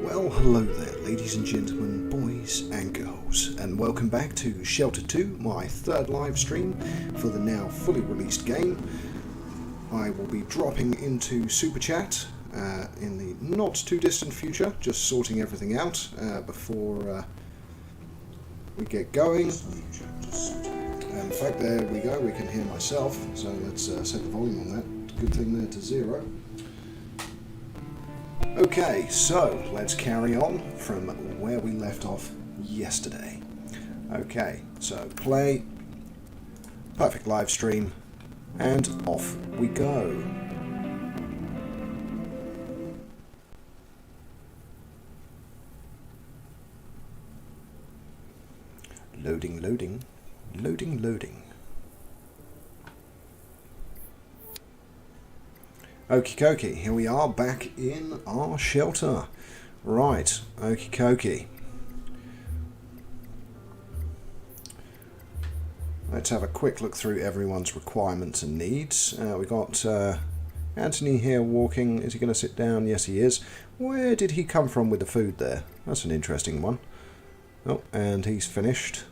Well, hello there, ladies and gentlemen, boys and girls, and welcome back to Shelter 2, my third live stream for the now fully released game. I will be dropping into Super Chat in the not too distant future, just sorting everything out before we get going. In fact, there we go, we can hear myself, so let's set the volume on that. Good thing there to 0. Okay, so let's carry on from where we left off yesterday. Okay, so play, perfect live stream, and off we go. Loading, loading, loading, loading. Okie dokie, here we are back in our shelter. Right, okie dokie. Let's have a quick look through everyone's requirements and needs. We got Anthony here walking. Is he going to sit down? Yes, he is. Where did he come from with the food there? That's an interesting one. Oh, and he's finished.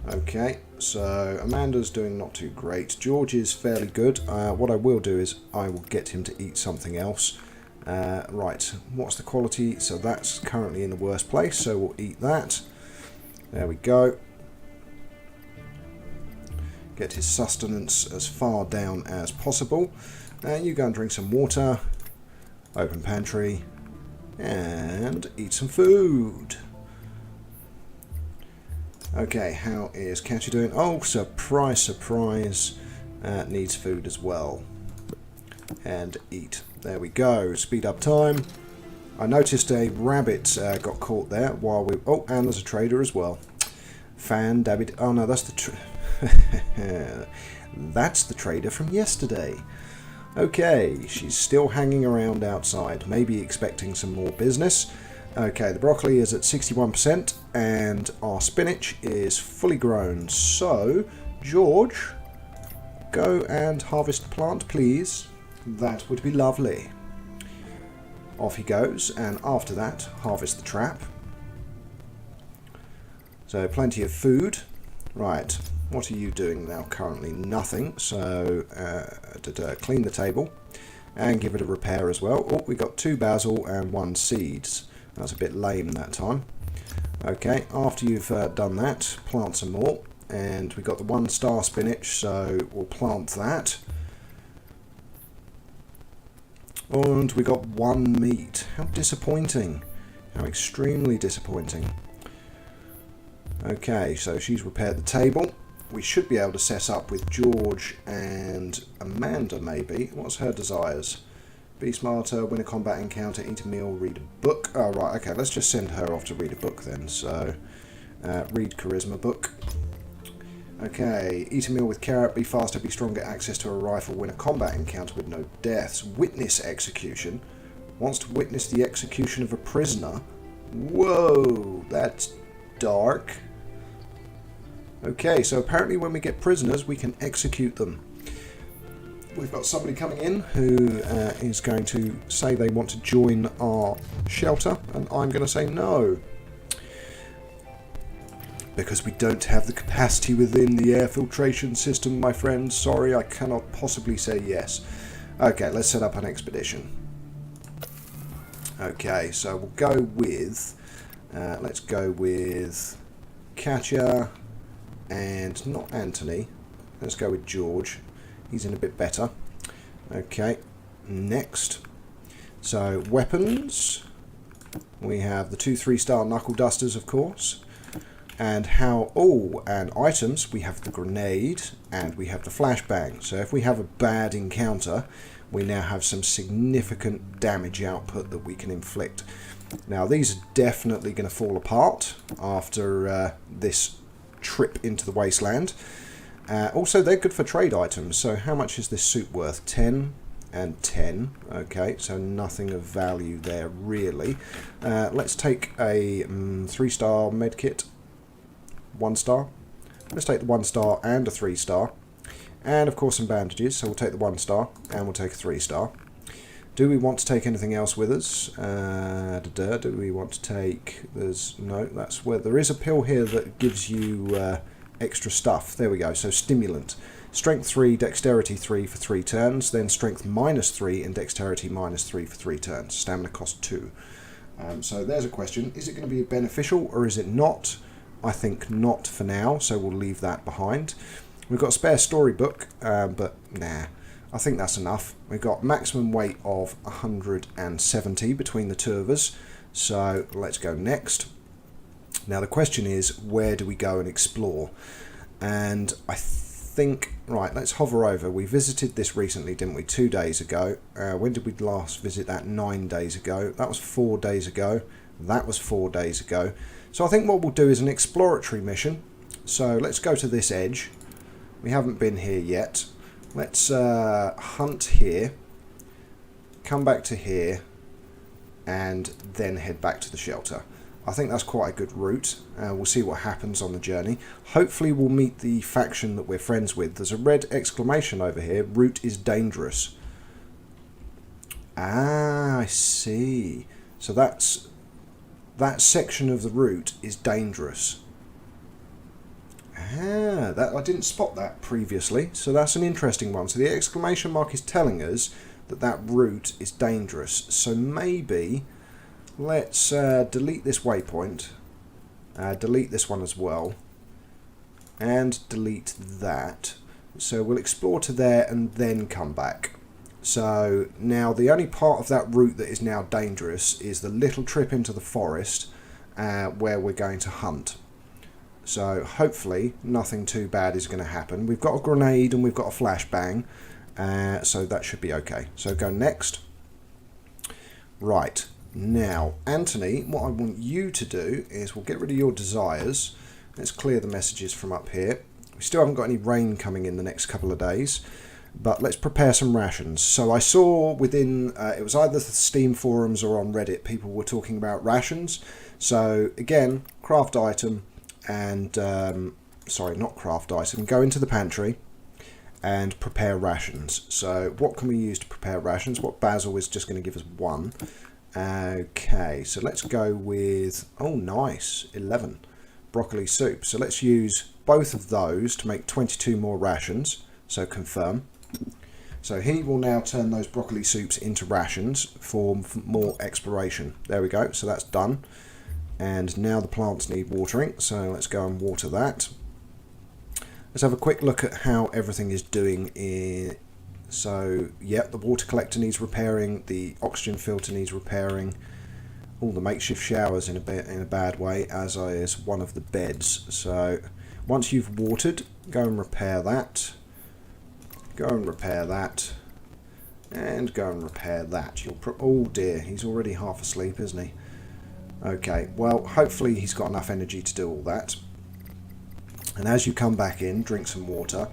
Okay, so Amanda's doing not too great. George is fairly good. What I will do is I will get him to eat something else. Right, what's the quality? So that's currently in the worst place, so we'll eat that. There we go. Get his sustenance as far down as possible. You go and drink some water. Open pantry. And eat some food. Okay, how is Catchy doing? Oh, surprise, surprise. Needs food as well. And eat. There we go. Speed up time. I noticed a rabbit got caught there while we... Oh, and there's a trader as well. David. Oh, no, that's the... That's the trader from yesterday. Okay, she's still hanging around outside. Maybe expecting some more business. Okay, the broccoli is at 61% and our spinach is fully grown. So, George, go and harvest the plant, please. That would be lovely. Off he goes, and after that, harvest the trap. So, plenty of food. Right, what are you doing now currently? Nothing. So, clean the table and give it a repair as well. Oh, we got 2 basil and 1 seeds. That's a bit lame that time. Okay, after you've done that, plant some more. And we got the 1-star spinach, so we'll plant that. And we got 1 meat. How disappointing. How extremely disappointing. Okay, so she's repaired the table. We should be able to set up with George and Amanda, maybe. What's her desires? Be smarter, win a combat encounter, eat a meal, read a book. Oh, right, okay, let's just send her off to read a book then. So, read charisma book. Okay, eat a meal with carrot, be faster, be stronger, access to a rifle, win a combat encounter with no deaths. Witness execution. Wants to witness the execution of a prisoner. Whoa, that's dark. Okay, so apparently when we get prisoners, we can execute them. We've got somebody coming in who is going to say they want to join our shelter, and I'm going to say no. Because we don't have the capacity within the air filtration system, my friends. Sorry, I cannot possibly say yes. Okay, let's set up an expedition. Okay, so we'll go with... let's go with Katya and not Anthony. Let's go with George. He's in a bit better. Okay, next. So, weapons. We have the 2 3-star knuckle dusters, of course. And and items. We have the grenade and we have the flashbang. So if we have a bad encounter, we now have some significant damage output that we can inflict. Now, these are definitely going to fall apart after this trip into the wasteland. Also, they're good for trade items. So how much is this suit worth? 10 and 10. Okay, so nothing of value there, really. Let's take a 3-star medkit. 1-star. Let's take the 1-star and a 3-star. And, of course, some bandages. So we'll take the 1-star and we'll take a 3-star. Do we want to take anything else with us? Do we want to take... No, that's where... There is a pill here that gives you extra stuff. There we go. So stimulant. Strength 3, dexterity 3 for 3 turns. Then strength -3 and dexterity -3 for 3 turns. Stamina cost 2. So there's a question. Is it going to be beneficial or is it not? I think not for now, so we'll leave that behind. We've got a spare storybook, but nah. I think that's enough. We've got maximum weight of 170 between the two of us. So let's go next. Now the question is, where do we go and explore? And I think, right, let's hover over. We visited this recently, didn't we? 2 days ago. When did we last visit that? 9 days ago. That was 4 days ago. That was 4 days ago. So I think what we'll do is an exploratory mission. So let's go to this edge. We haven't been here yet. Let's hunt here, come back to here, and then head back to the shelter. I think that's quite a good route. We'll see what happens on the journey. Hopefully we'll meet the faction that we're friends with. There's a red exclamation over here. Route is dangerous. Ah, I see. So that section of the route is dangerous. Ah, I didn't spot that previously, so that's an interesting one. So the exclamation mark is telling us that that route is dangerous. So maybe let's delete this waypoint, delete this one as well, and delete that. So we'll explore to there and then come back. So now the only part of that route that is now dangerous is the little trip into the forest where we're going to hunt. So hopefully nothing too bad is going to happen. We've got a grenade and we've got a flashbang, so that should be okay. So go next. Right, now Anthony, what I want you to do is we'll get rid of your desires. Let's clear the messages from up here. We still haven't got any rain coming in the next couple of days, but let's prepare some rations. So I saw within, it was either the Steam forums or on Reddit, people were talking about rations. So again, craft item. And sorry, not craft item, go into the pantry and prepare rations. So what can we use to prepare rations? What basil is just going to give us 1. Okay, so let's go with, oh nice, 11 broccoli soup. So let's use both of those to make 22 more rations. So confirm. So he will now turn those broccoli soups into rations for more exploration. There we go, so that's done. And now the plants need watering, so let's go and water that. Let's have a quick look at how everything is doing. So, yep, the water collector needs repairing, the oxygen filter needs repairing, all the makeshift showers in a bad way, as is one of the beds. So, once you've watered, go and repair that. Go and repair that. And go and repair that. Oh dear, he's already half asleep, isn't he? Okay, well, hopefully he's got enough energy to do all that. And as you come back in, drink some water,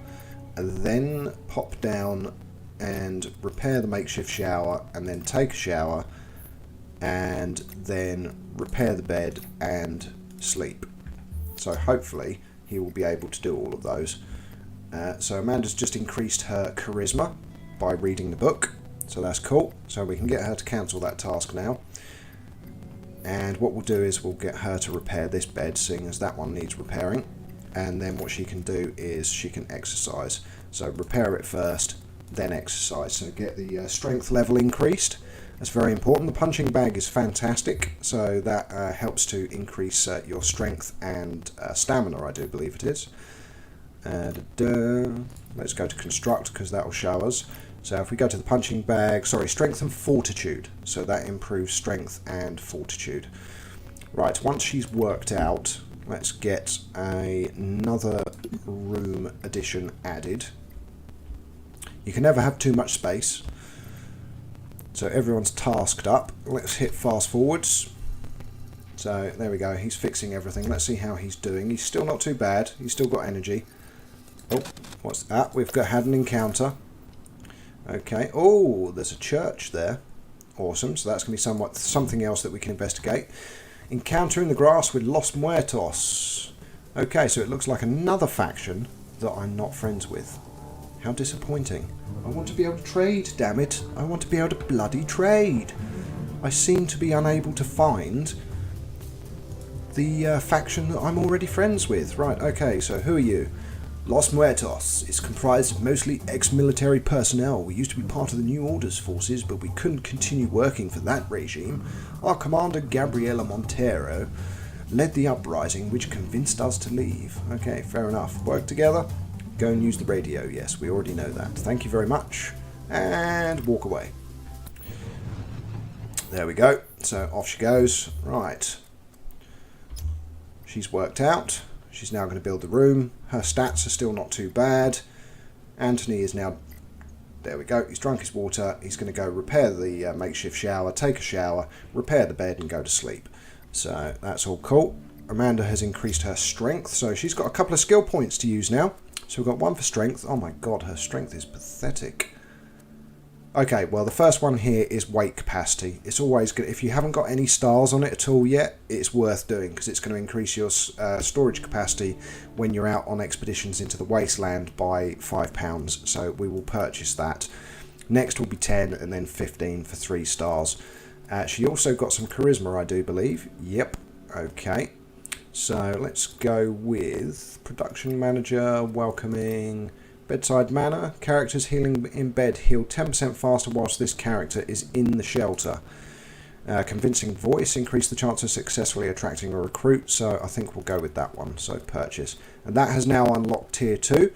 and then pop down and repair the makeshift shower, and then take a shower, and then repair the bed and sleep. So hopefully he will be able to do all of those. So Amanda's just increased her charisma by reading the book, so that's cool. So we can get her to cancel that task now. And what we'll do is we'll get her to repair this bed, seeing as that one needs repairing. And then what she can do is she can exercise. So repair it first, then exercise. So get the strength level increased. That's very important. The punching bag is fantastic. So that helps to increase your strength and stamina, I do believe it is. Let's go to construct, because that will show us. So if we go to the punching bag, sorry, strength and fortitude. So that improves strength and fortitude. Right, once she's worked out, let's get another room addition added. You can never have too much space. So everyone's tasked up. Let's hit fast forwards. So there we go, he's fixing everything. Let's see how he's doing. He's still not too bad. He's still got energy. Oh, what's that? We've had an encounter. Okay, oh, there's a church there. Awesome, so that's going to be something else that we can investigate. Encounter in the grass with Los Muertos. Okay, so it looks like another faction that I'm not friends with. How disappointing. I want to be able to trade, damn it. I want to be able to bloody trade. I seem to be unable to find the faction that I'm already friends with. Right, okay, so who are you? Los Muertos is comprised of mostly ex-military personnel. We used to be part of the New Order's forces, but we couldn't continue working for that regime. Our commander, Gabriela Montero, led the uprising, which convinced us to leave. Okay, fair enough. Work together? Go and use the radio. Yes, we already know that. Thank you very much. And walk away. There we go. So off she goes. Right. She's worked out. She's now going to build the room. Her stats are still not too bad. Anthony is now... There we go. He's drunk his water. He's going to go repair the makeshift shower, take a shower, repair the bed and go to sleep. So that's all cool. Amanda has increased her strength. So she's got a couple of skill points to use now. So we've got one for strength. Oh my god, her strength is pathetic. Okay, well the first one here is weight capacity. It's always good. If you haven't got any stars on it at all yet, it's worth doing because it's going to increase your storage capacity when you're out on expeditions into the wasteland by £5. So we will purchase that. Next will be 10 and then 15 for 3 stars. She also got some charisma, I do believe. Yep. Okay. So let's go with production manager, welcoming... Bedside manner. Characters healing in bed heal 10% faster whilst this character is in the shelter. Convincing voice. Increase the chance of successfully attracting a recruit. So I think we'll go with that one. So purchase. And that has now unlocked tier 2.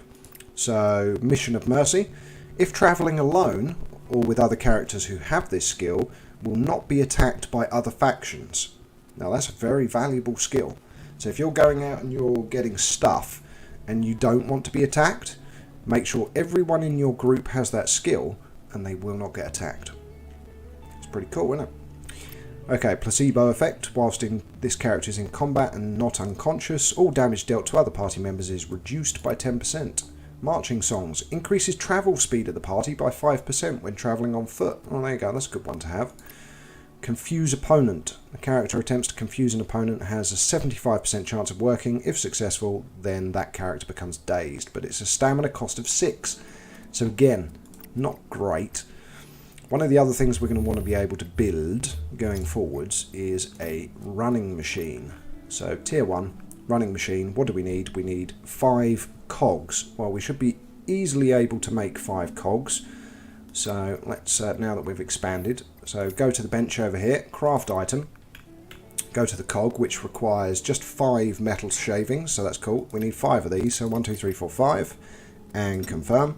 So mission of mercy. If travelling alone or with other characters who have this skill, will not be attacked by other factions. Now that's a very valuable skill. So if you're going out and you're getting stuff and you don't want to be attacked, make sure everyone in your group has that skill and they will not get attacked. It's pretty cool, isn't it? Okay, placebo effect. Whilst this character is in combat and not unconscious, all damage dealt to other party members is reduced by 10%. Marching songs. Increases travel speed of the party by 5% when travelling on foot. Oh, there you go. That's a good one to have. Confuse opponent. The character attempts to confuse an opponent has a 75% chance of working. If successful, then that character becomes dazed. But it's a stamina cost of 6. So again, not great. One of the other things we're going to want to be able to build going forwards is a running machine. So tier 1, running machine. What do we need? We need 5 cogs. Well, we should be easily able to make 5 cogs. So let's, now that we've expanded, so go to the bench over here, craft item, go to the cog, which requires just 5 metal shavings, so that's cool. We need 5 of these, so 1, 2, 3, 4, 5, and confirm.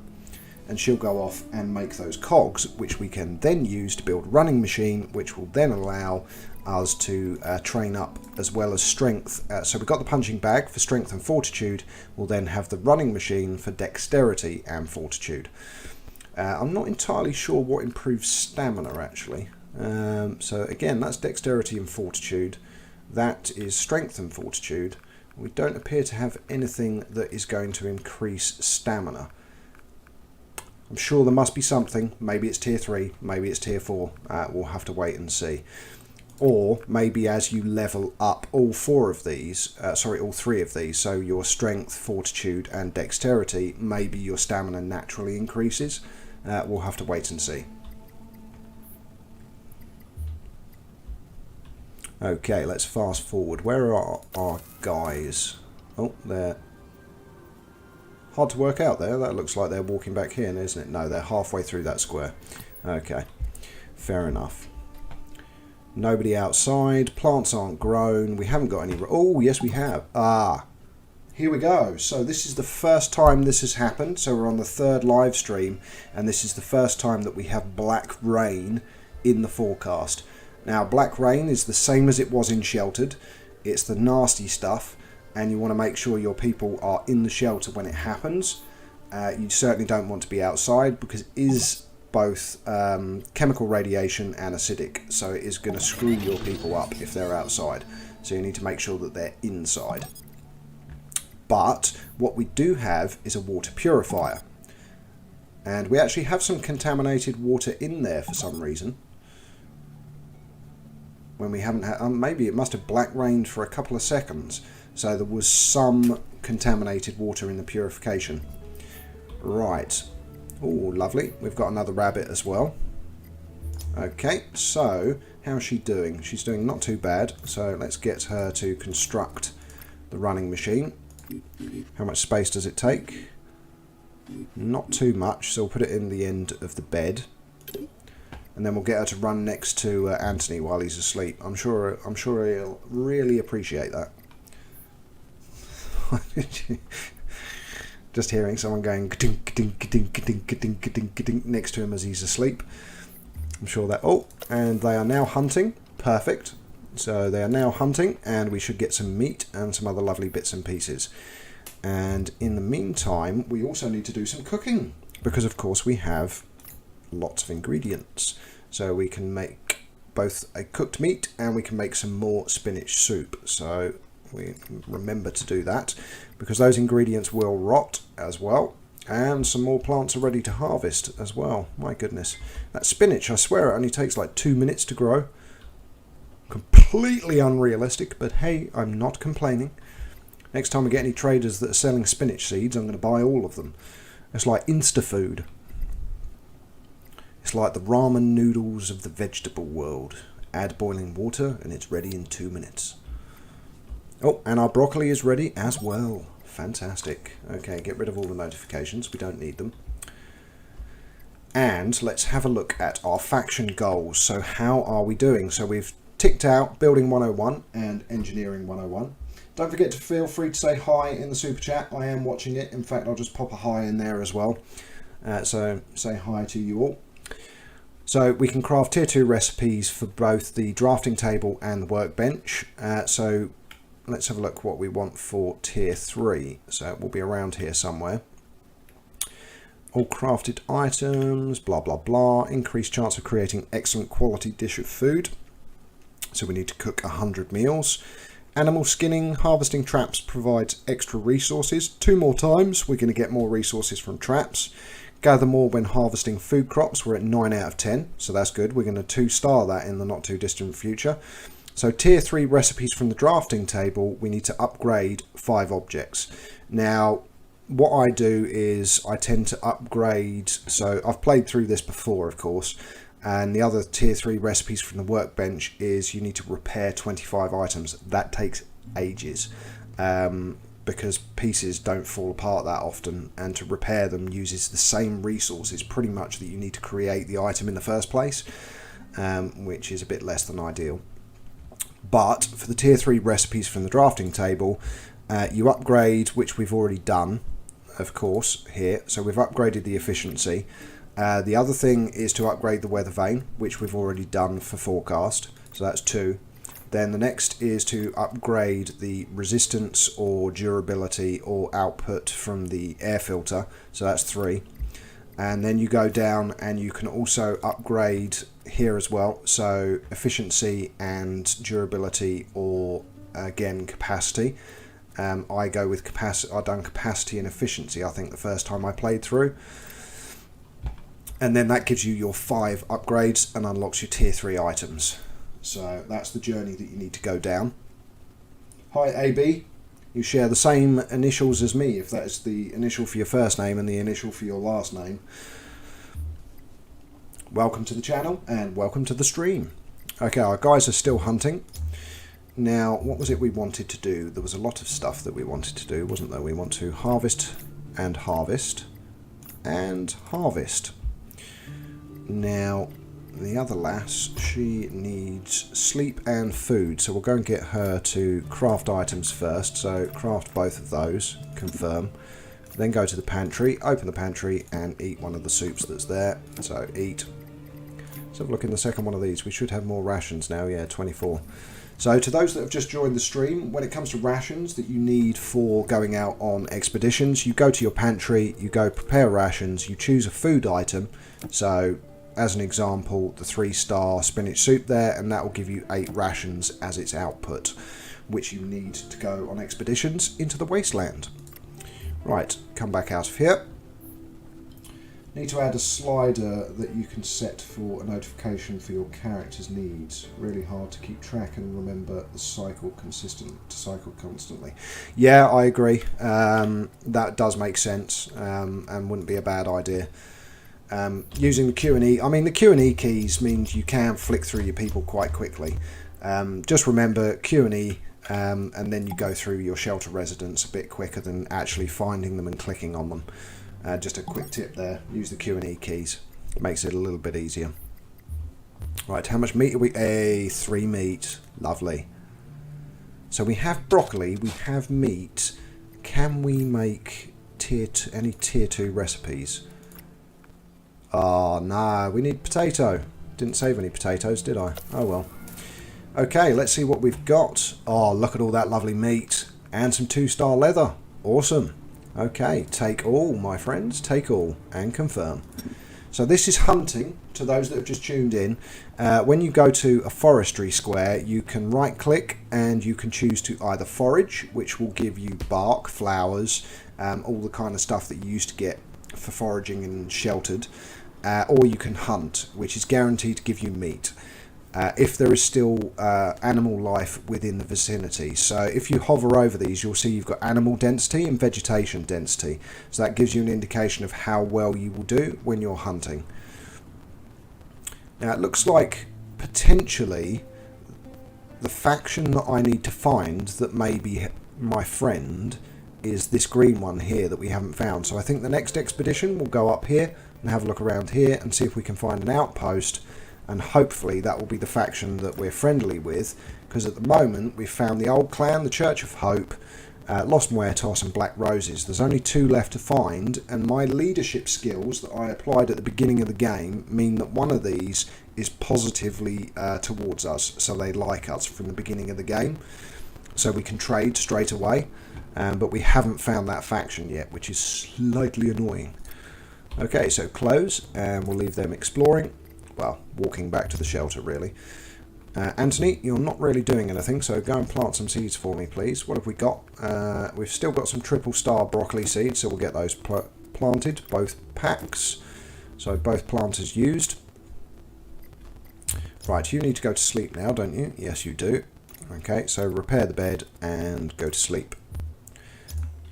And she'll go off and make those cogs, which we can then use to build running machine, which will then allow us to train up as well as strength. So we've got the punching bag for strength and fortitude. We'll then have the running machine for dexterity and fortitude. I'm not entirely sure what improves stamina actually. So again, that's dexterity and fortitude. That is strength and fortitude. We don't appear to have anything that is going to increase stamina. I'm sure there must be something. Maybe it's tier 3, maybe it's tier 4. We'll have to wait and see. Or maybe as you level up all 4 of these, all 3 of these, so your strength, fortitude and dexterity, maybe your stamina naturally increases. We'll have to wait and see. Okay, let's fast forward. Where are our guys? Oh, they're hard to work out there. That looks like they're walking back here, isn't it? No, they're halfway through that square. Okay, fair enough. Nobody outside. Plants aren't grown. We haven't got any... Oh, yes, we have. Ah, here we go. So this is the first time this has happened. So we're on the 3rd live stream, and this is the first time that we have black rain in the forecast. Now, black rain is the same as it was in Sheltered. It's the nasty stuff, and you want to make sure your people are in the shelter when it happens. You certainly don't want to be outside because it is both chemical radiation and acidic, so it is going to screw your people up if they're outside. So you need to make sure that they're inside. But what we do have is a water purifier, and we actually have some contaminated water in there for some reason. When we haven't had, maybe it must have black rained for a couple of seconds, so there was some contaminated water in the purification. Right, Oh, lovely. We've got another rabbit as well. Okay, so how's she doing? She's doing not too bad. So let's get her to construct the running machine. How much space does it take? Not too much, so we'll put it in the end of the bed. And then we'll get her to run next to Anthony while he's asleep. I'm sure he'll really appreciate that. Just hearing someone going next to him as he's asleep. I'm sure that... Oh, and they are now hunting. Perfect. So they are now hunting, and we should get some meat and some other lovely bits and pieces. And in the meantime, we also need to do some cooking, because of course we have lots of ingredients. So we can make both a cooked meat and we can make some more spinach soup. So we remember to do that, because those ingredients will rot as well. And some more plants are ready to harvest as well. My goodness. That spinach, I swear it only takes like 2 minutes to grow. Completely unrealistic, but hey, I'm not complaining. Next time we get any traders that are selling spinach seeds, I'm going to buy all of them. It's like Insta-food. It's like the ramen noodles of the vegetable world. Add boiling water and it's ready in 2 minutes. Oh, and our broccoli is ready as well. Fantastic. Okay, get rid of all the notifications. We don't need them. And let's have a look at our faction goals. So how are we doing? So we've ticked out Building 101 and Engineering 101. Don't forget to feel free to say hi in the super chat. I am watching it. In fact, I'll just pop a hi in there as well. So say hi to you all. So we can craft tier 2 recipes for both the drafting table and the workbench. So let's have a look what we want for tier 3. So it will be around here somewhere. All crafted items, blah, blah, blah. Increased chance of creating excellent quality dish of food. So we need to cook 100 meals. Animal skinning, harvesting traps provides extra resources. 2 more times, we're going to get more resources from traps. Gather more when harvesting food crops. We're at 9 out of 10, so that's good. We're going to 2-star that in the not too distant future. So tier 3 recipes from the drafting table, we need to upgrade 5 objects. Now, what I do is I tend to upgrade, so I've played through this before, of course, and the other tier 3 recipes from the workbench is you need to repair 25 items. That takes ages. Because pieces don't fall apart that often, and to repair them uses the same resources pretty much that you need to create the item in the first place, which is a bit less than ideal. But for the tier 3 recipes from the drafting table, you upgrade, which we've already done, of course, here. So we've upgraded the efficiency. The other thing is to upgrade the weather vane, which we've already done for forecast. So that's 2. Then the next is to upgrade the resistance or durability or output from the air filter. So that's 3. And then you go down and you can also upgrade here as well. So efficiency and durability, or again capacity. I go with capacity. I've done capacity and efficiency, I think, the first time I played through. And then that gives you your 5 upgrades and unlocks your tier 3 items. So that's the journey that you need to go down. Hi AB, you share the same initials as me, if that is the initial for your first name and the initial for your last name. Welcome to the channel and welcome to the stream. Okay, our guys are still hunting. Now, what was it we wanted to do? There was a lot of stuff that we wanted to do, wasn't there? We want to harvest and harvest and harvest. Now, the other lass, she needs sleep and food, so we'll go and get her to craft items first. So craft both of those, confirm. Then go to the pantry, open the pantry and eat one of the soups that's there. So eat. Let's have a look in the second one of these. We should have more rations now, yeah, 24. So to those that have just joined the stream, when it comes to rations that you need for going out on expeditions, you go to your pantry, you go prepare rations, you choose a food item. So as an example, the 3-star spinach soup there, and that will give you 8 rations as its output, which you need to go on expeditions into the wasteland. Right, come back out of here. Need to add a slider that you can set for a notification for your character's needs. Really hard to keep track and remember the cycle constantly. Yeah, I agree. That does make sense, and wouldn't be a bad idea. Using the Q and E, I mean the Q and E keys means you can flick through your people quite quickly. Just remember Q and E, and then you go through your shelter residents a bit quicker than actually finding them and clicking on them. Just a quick tip there, use the Q and E keys, makes it a little bit easier. Right, how much meat are we? 3 meat, lovely. So we have broccoli, we have meat. Can we make any tier 2 recipes? Oh no, we need potato. Didn't save any potatoes, did I? Oh well. Okay, let's see what we've got. Oh, look at all that lovely meat. And some 2-star leather. Awesome. Okay, take all, my friends. Take all. And confirm. So this is hunting, to those that have just tuned in. When you go to a forestry square, you can right click and you can choose to either forage, which will give you bark, flowers, all the kind of stuff that you used to get for foraging and sheltered. Or you can hunt, which is guaranteed to give you meat. If there is still animal life within the vicinity. So if you hover over these, you'll see you've got animal density and vegetation density. So that gives you an indication of how well you will do when you're hunting. Now it looks like potentially the faction that I need to find that may be my friend is this green one here that we haven't found. So I think the next expedition will go up here and have a look around here and see if we can find an outpost, and hopefully that will be the faction that we're friendly with, because at the moment we've found the Old Clan, the Church of Hope, Lost Muertos and Black Roses. There's only 2 left to find, and my leadership skills that I applied at the beginning of the game mean that one of these is positively towards us, so they like us from the beginning of the game, so we can trade straight away. But we haven't found that faction yet, which is slightly annoying. Okay, so close, and we'll leave them exploring. Well, walking back to the shelter, really. Anthony, you're not really doing anything, so go and plant some seeds for me, please. What have we got? We've still got some 3-star broccoli seeds, so we'll get those planted, both packs. So both planters used. Right, you need to go to sleep now, don't you? Yes, you do. Okay, so repair the bed and go to sleep.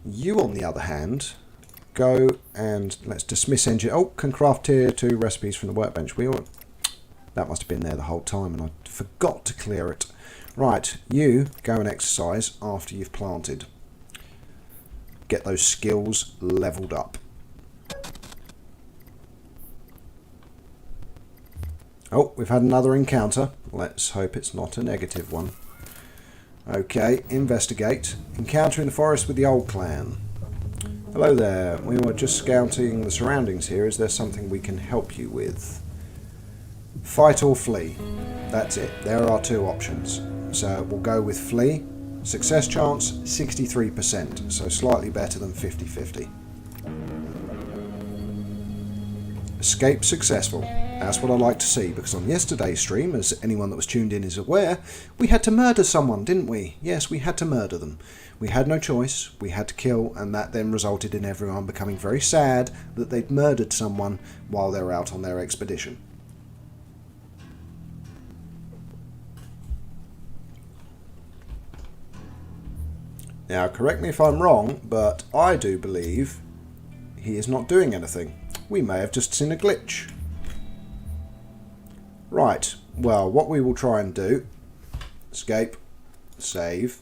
You, on the other hand, go and let's dismiss engine. Oh, can craft tier 2 recipes from the workbench. That must have been there the whole time and I forgot to clear it. Right, you go and exercise after you've planted. Get those skills leveled up. Oh, we've had another encounter. Let's hope it's not a negative one. Okay, investigate. Encounter in the forest with the Old Clan. Hello there. We were just scouting the surroundings here. Is there something we can help you with? Fight or flee. That's it. There are 2 options. So we'll go with flee. Success chance 63%, so slightly better than 50-50. Escape successful. That's what I like to see, because on yesterday's stream, as anyone that was tuned in is aware, we had to murder someone, didn't we? Yes, we had to murder them. We had no choice, we had to kill, and that then resulted in everyone becoming very sad that they'd murdered someone while they were out on their expedition. Now, correct me if I'm wrong, but I do believe he is not doing anything. We may have just seen a glitch. Right, well, what we will try and do, escape, save.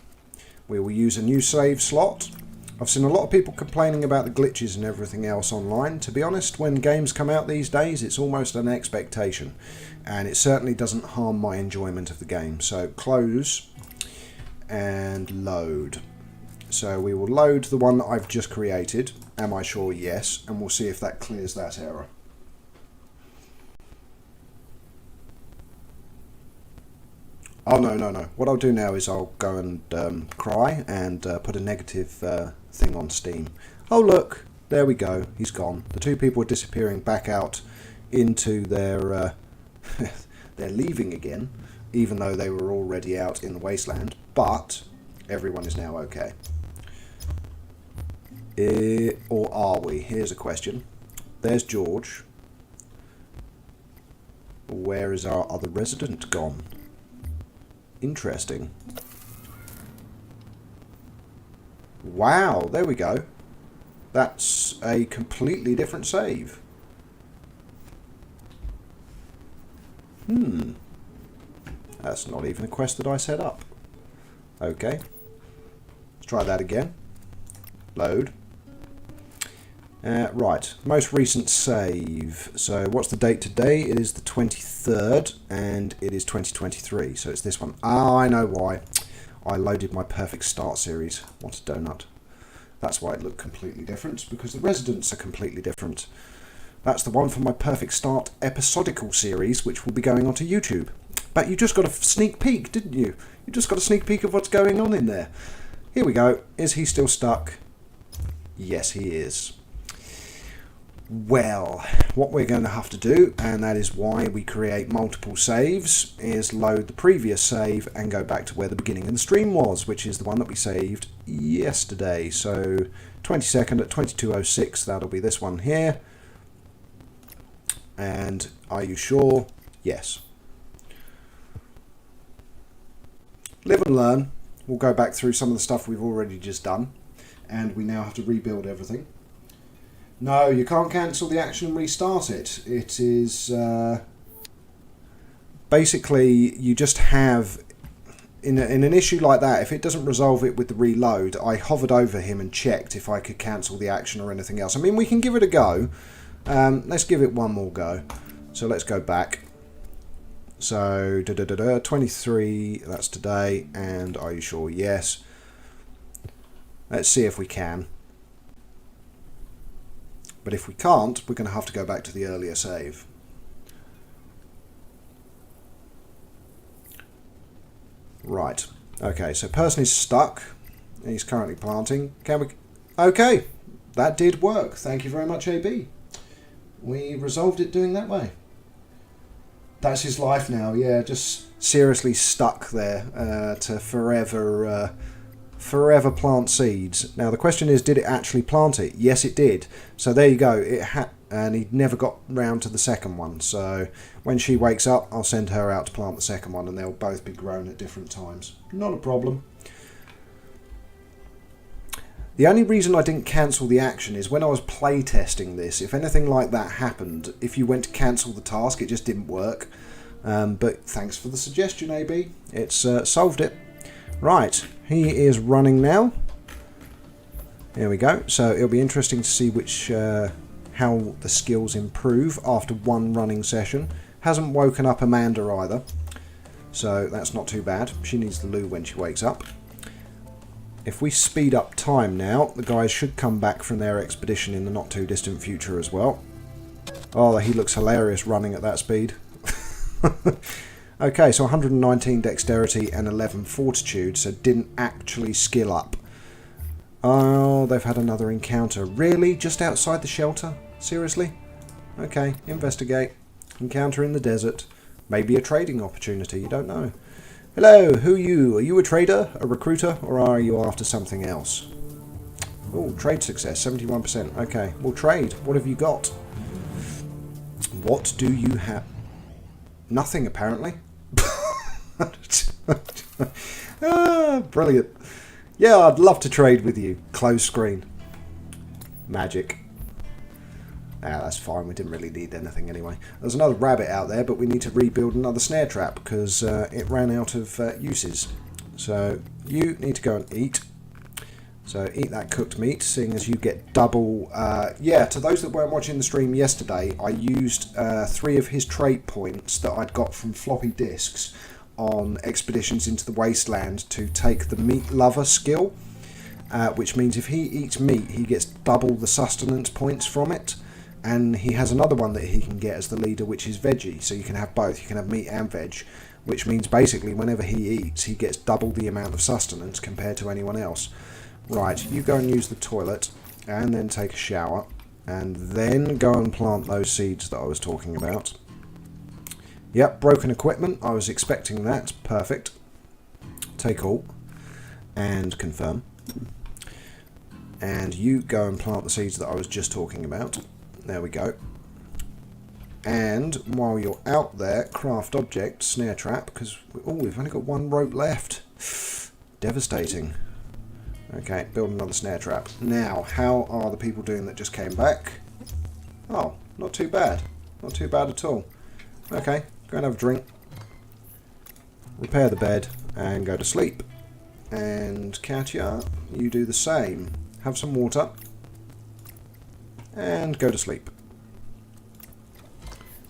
We will use a new save slot. I've seen a lot of people complaining about the glitches and everything else online. To be honest, when games come out these days, it's almost an expectation. And it certainly doesn't harm my enjoyment of the game. So close and load. So we will load the one that I've just created. Am I sure? Yes. And we'll see if that clears that error. Oh, no. What I'll do now is I'll go and cry and put a negative thing on Steam. Oh, look. There we go. He's gone. The 2 people are disappearing back out into their... they're leaving again, even though they were already out in the wasteland. But everyone is now okay. Or are we? Here's a question. There's George. Where is our other resident gone? Interesting. Wow, there we go. That's a completely different save. That's not even a quest that I set up. Okay. Let's try that again. Load. Right, most recent save. So what's the date today? It is the 23rd and it is 2023. So it's this one. Ah, I know why. I loaded my Perfect Start series. What a donut. That's why it looked completely different, because the residents are completely different. That's the one for my Perfect Start episodical series, which will be going onto YouTube. But you just got a sneak peek, didn't you? You just got a sneak peek of what's going on in there. Here we go. Is he still stuck? Yes, he is. Well, what we're going to have to do, and that is why we create multiple saves, is load the previous save and go back to where the beginning of the stream was, which is the one that we saved yesterday. So 22nd at 22:06, that'll be this one here. And are you sure? Yes. Live and learn. We'll go back through some of the stuff we've already just done, and we now have to rebuild everything. No, you can't cancel the action and restart it. It is basically, you just have, in an issue like that, if it doesn't resolve it with the reload, I hovered over him and checked if I could cancel the action or anything else. I mean, we can give it a go. Let's give it one more go. So let's go back. So 23, that's today, and are you sure? Yes. Let's see if we can. But if we can't, we're going to have to go back to the earlier save. Right. Okay, so person is stuck. He's currently planting. Can we... Okay, that did work. Thank you very much, AB. We resolved it doing that way. That's his life now, yeah, just seriously stuck there to forever plant seeds. Now the question is, did it actually plant it? Yes, it did. So there you go. It had, and he never got round to the second one. So when she wakes up, I'll send her out to plant the second one, and they'll both be grown at different times. Not a problem. The only reason I didn't cancel the action is when I was play testing this, if anything like that happened, if you went to cancel the task, it just didn't work. But thanks for the suggestion, AB. It's solved it. Right, he is running now. There we go. So it'll be interesting to see which how the skills improve after one running session. Hasn't woken up Amanda either, so that's not too bad. She needs the loo when she wakes up. If we speed up time now, the guys should come back from their expedition in the not too distant future as well. Oh, he looks hilarious running at that speed. Okay, so 119 dexterity and 11 fortitude, so didn't actually skill up. Oh, they've had another encounter. Really? Just outside the shelter? Seriously? Okay, investigate. Encounter in the desert. Maybe a trading opportunity, you don't know. Hello, who are you? Are you a trader, a recruiter, or are you after something else? Oh, trade success, 71%. Okay, we'll trade. What have you got? What do you have? Nothing, apparently. Ah, brilliant. Yeah, I'd love to trade with you. Close screen. Magic. Ah, that's fine. We didn't really need anything anyway. There's another rabbit out there, but we need to rebuild another snare trap because it ran out of uses. So you need to go and eat. So eat that cooked meat, seeing as you get double... yeah, to those that weren't watching the stream yesterday, I used 3 of his trait points that I'd got from floppy disks on expeditions into the wasteland to take the meat lover skill, which means if he eats meat, he gets double the sustenance points from it. And he has another one that he can get as the leader, which is veggie. So you can have both. You can have meat and veg, which means basically whenever he eats, he gets double the amount of sustenance compared to anyone else. Right, you go and use the toilet, and then take a shower, and then go and plant those seeds that I was talking about. Yep, broken equipment. I was expecting that. Perfect. Take all, and confirm. And you go and plant the seeds that I was just talking about. There we go. And while you're out there, craft object, snare trap, because we've only got 1 rope left. Devastating. Okay, build another snare trap. Now, how are the people doing that just came back? Oh, not too bad. Not too bad at all. Okay, Go and have a drink. Repair the bed and go to sleep. And Katya, you do the same. Have some water. And go to sleep.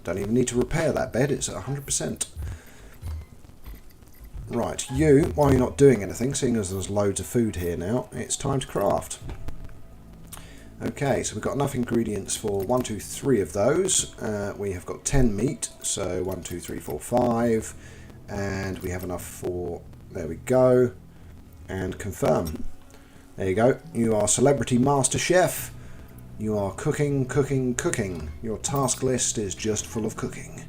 Don't even need to repair that bed, it's at 100%. Right, you, while you're not doing anything, seeing as there's loads of food here now, it's time to craft. Okay, so we've got enough ingredients for 1, 2, 3 of those. We have got 10 meat, so 1, 2, 3, 4, 5. And we have enough for, there we go, and confirm. There you go, you are Celebrity Master Chef. You are cooking, cooking, cooking. Your task list is just full of cooking.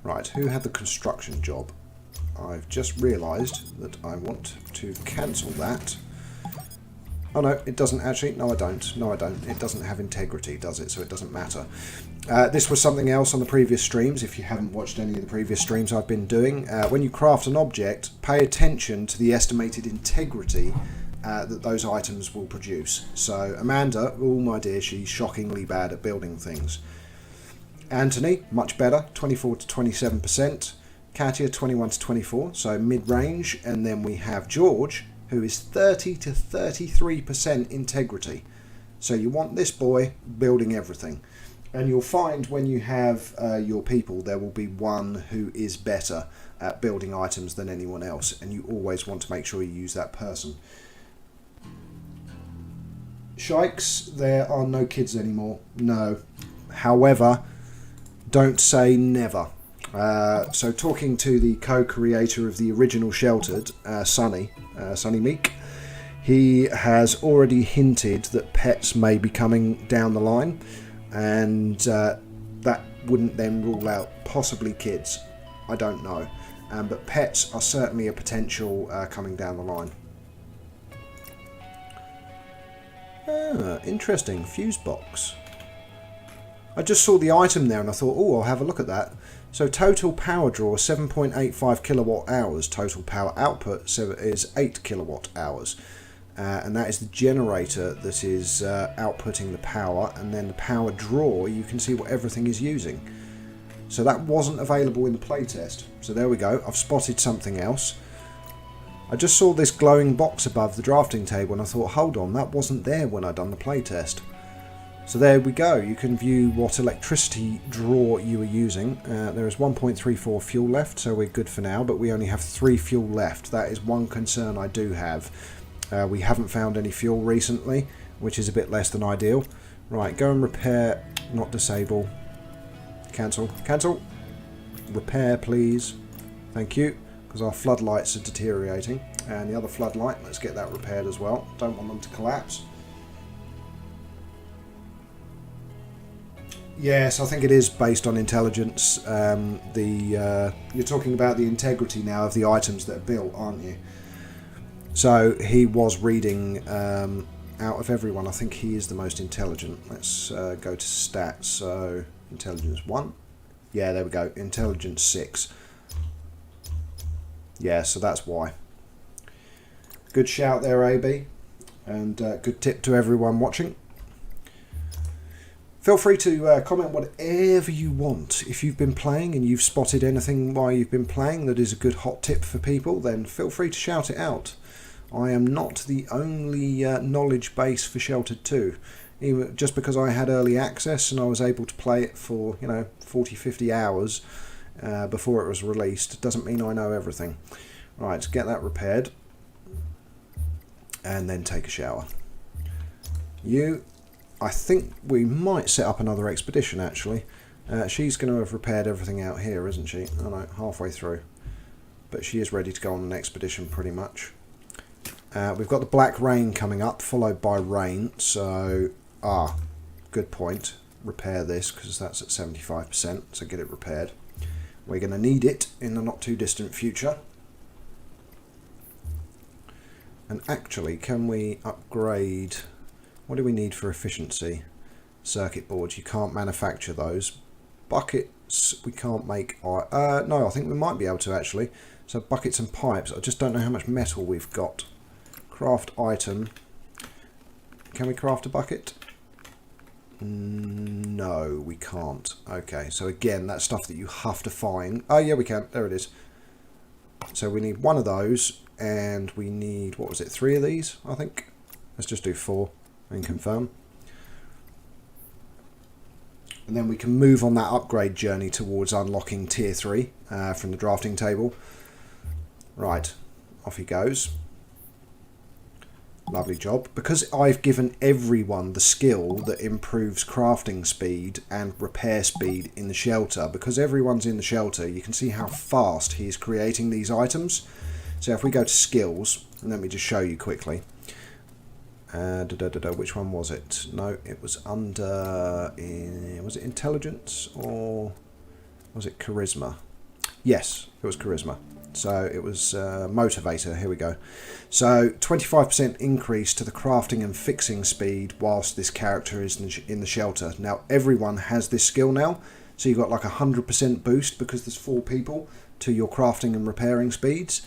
Right, who had the construction job? I've just realised that I want to cancel that. Oh no, it doesn't actually. No, I don't. No, I don't. It doesn't have integrity, does it? So it doesn't matter. This was something else on the previous streams. If you haven't watched any of the previous streams I've been doing, when you craft an object, pay attention to the estimated integrity that those items will produce. So Amanda, oh my dear, she's shockingly bad at building things. Anthony, much better, 24 to 27%. Katya, 21 to 24, so mid-range. And then we have George, who is 30 to 33% integrity. So you want this boy building everything. And you'll find when you have your people, there will be one who is better at building items than anyone else. And you always want to make sure you use that person. Shikes, there are no kids anymore. No. However, don't say never. So talking to the co-creator of the original Sheltered, Sonny Meek, he has already hinted that pets may be coming down the line, and that wouldn't then rule out possibly kids. I don't know. But pets are certainly a potential coming down the line. Interesting. Fuse box. I just saw the item there and I thought, oh, I'll have a look at that. So total power draw 7.85 kilowatt hours. Total power output is 8 kilowatt hours. And that is the generator that is outputting the power. And then the power draw, you can see what everything is using. So that wasn't available in the playtest. So there we go. I've spotted something else. I just saw this glowing box above the drafting table and I thought, hold on, that wasn't there when I done the playtest. So there we go, you can view what electricity draw you are using. There is 1.34 fuel left, so we're good for now, but we only have 3 fuel left. That is one concern I do have. We haven't found any fuel recently, which is a bit less than ideal. Right, go and repair, not disable. Cancel, cancel. Repair, please. Thank you, because our floodlights are deteriorating. And the other floodlight, let's get that repaired as well. Don't want them to collapse. Yes, I think it is based on intelligence. You're talking about the integrity now of the items that are built, aren't you? So he was reading out of everyone. I think he is the most intelligent. Let's go to stats. So intelligence 1. Yeah, there we go. Intelligence 6. Yeah, so that's why. Good shout there, AB. And good tip to everyone watching. Feel free to comment whatever you want. If you've been playing and you've spotted anything while you've been playing that is a good hot tip for people, then feel free to shout it out. I am not the only knowledge base for Sheltered 2. Even just because I had early access and I was able to play it for 40, 50 hours before it was released, doesn't mean I know everything. Right, get that repaired and then take a shower. I think we might set up another expedition actually. She's going to have repaired everything out here, isn't she? Oh no, halfway through. But she is ready to go on an expedition pretty much. We've got the black rain coming up, followed by rain. So, good point. Repair this because that's at 75%. So get it repaired. We're going to need it in the not too distant future. And actually, can we upgrade... What do we need for efficiency? Circuit boards, you can't manufacture those. Buckets, we can't make... no, I think we might be able to actually. So buckets and pipes, I just don't know how much metal we've got. Craft item. Can we craft a bucket? No, we can't. Okay, so again, that's stuff that you have to find. Oh, yeah, we can. There it is. So we need one of those, and we need, what was it, 3 of these, I think? Let's just do 4 and confirm. And then we can move on that upgrade journey towards unlocking tier 3 from the drafting table. Right, off he goes. Lovely job. Because I've given everyone the skill that improves crafting speed and repair speed in the shelter, because everyone's in the shelter, you can see how fast he's creating these items. So if we go to skills, let me just show you quickly. Which one was it? No, it was under... was it intelligence or was it charisma? Yes, it was charisma. So it was motivator. Here we go. So 25% increase to the crafting and fixing speed whilst this character is in the shelter. Now everyone has this skill now. So you've got like 100% boost because there's 4 people to your crafting and repairing speeds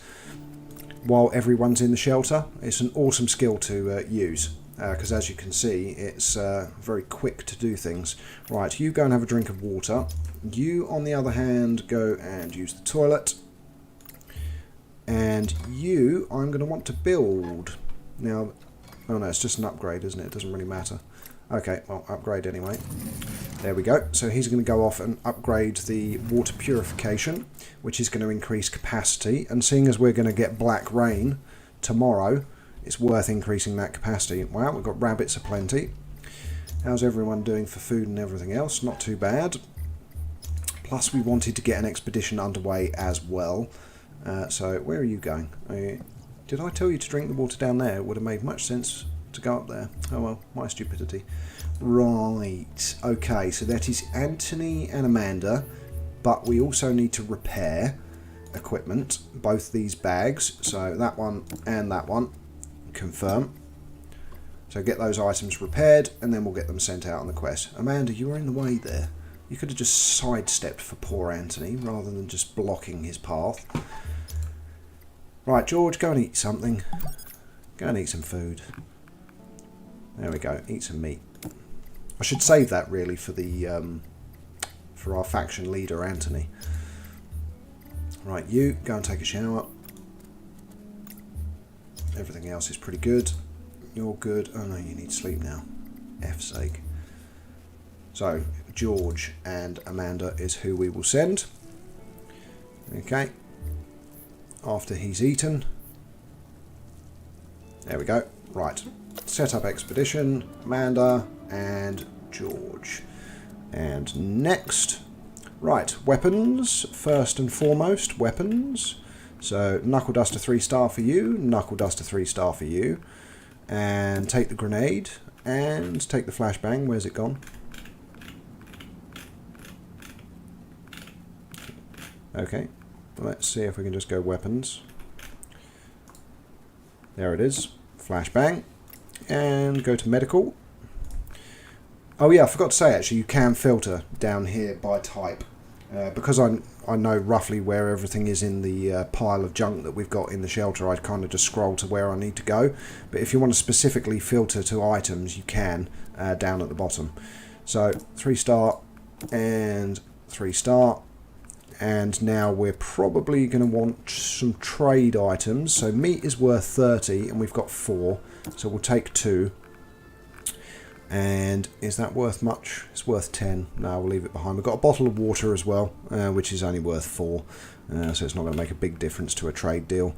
while everyone's in the shelter. It's an awesome skill to use because as you can see, it's very quick to do things. Right, you go and have a drink of water. You, on the other hand, go and use the toilet. And you, I'm going to want to build. Now, oh no, it's just an upgrade, isn't it? It doesn't really matter. Okay, well, upgrade anyway. There we go. So he's going to go off and upgrade the water purification, which is going to increase capacity. And seeing as we're going to get black rain tomorrow, it's worth increasing that capacity. Wow, we've got rabbits aplenty. How's everyone doing for food and everything else? Not too bad. Plus, we wanted to get an expedition underway as well. So, where are you going? Did I tell you to drink the water down there? It would have made much sense to go up there. Oh well, my stupidity. Right, okay, so that is Anthony and Amanda, but we also need to repair equipment, both these bags, so that one and that one. Confirm. So get those items repaired, and then we'll get them sent out on the quest. Amanda, you were in the way there. You could have just sidestepped for poor Anthony, rather than just blocking his path. Right, George, go and eat something. Go and eat some food. There we go, eat some meat. I should save that really for the for our faction leader, Anthony. Right, you go and take a shower. Everything else is pretty good. You're good. Oh no, you need sleep now. F's sake. So, George and Amanda is who we will send. Okay. After he's eaten. There we go. Right. Set up expedition. Amanda and George. And next. Right. Weapons. First and foremost. Weapons. So, Knuckle Duster 3-star for you. Knuckle Duster 3-star for you. And take the grenade. And take the flashbang. Where's it gone? Okay, let's see if we can just go weapons. There it is, flashbang, and go to medical. Oh yeah, I forgot to say actually, you can filter down here by type. Because I know roughly where everything is in the pile of junk that we've got in the shelter, I'd kind of just scroll to where I need to go. But if you want to specifically filter to items, you can down at the bottom. So 3-star and 3-star. And now we're probably going to want some trade items. So meat is worth 30 and we've got 4. So we'll take 2. And is that worth much? It's worth 10. No, we'll leave it behind. We've got a bottle of water as well, which is only worth 4. So it's not going to make a big difference to a trade deal.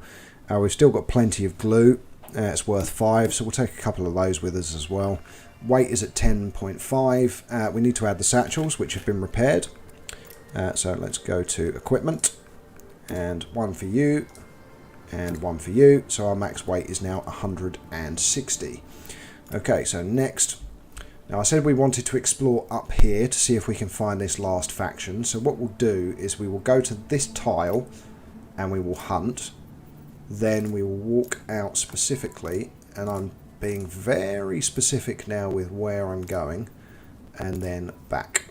We've still got plenty of glue. It's worth 5. So we'll take a couple of those with us as well. Weight is at 10.5. We need to add the satchels, which have been repaired. So let's go to equipment, and 1 for you, and 1 for you. So our max weight is now 160. Okay, so next. Now I said we wanted to explore up here to see if we can find this last faction. So what we'll do is we will go to this tile, and we will hunt. Then we will walk out specifically, and I'm being very specific now with where I'm going, and then back.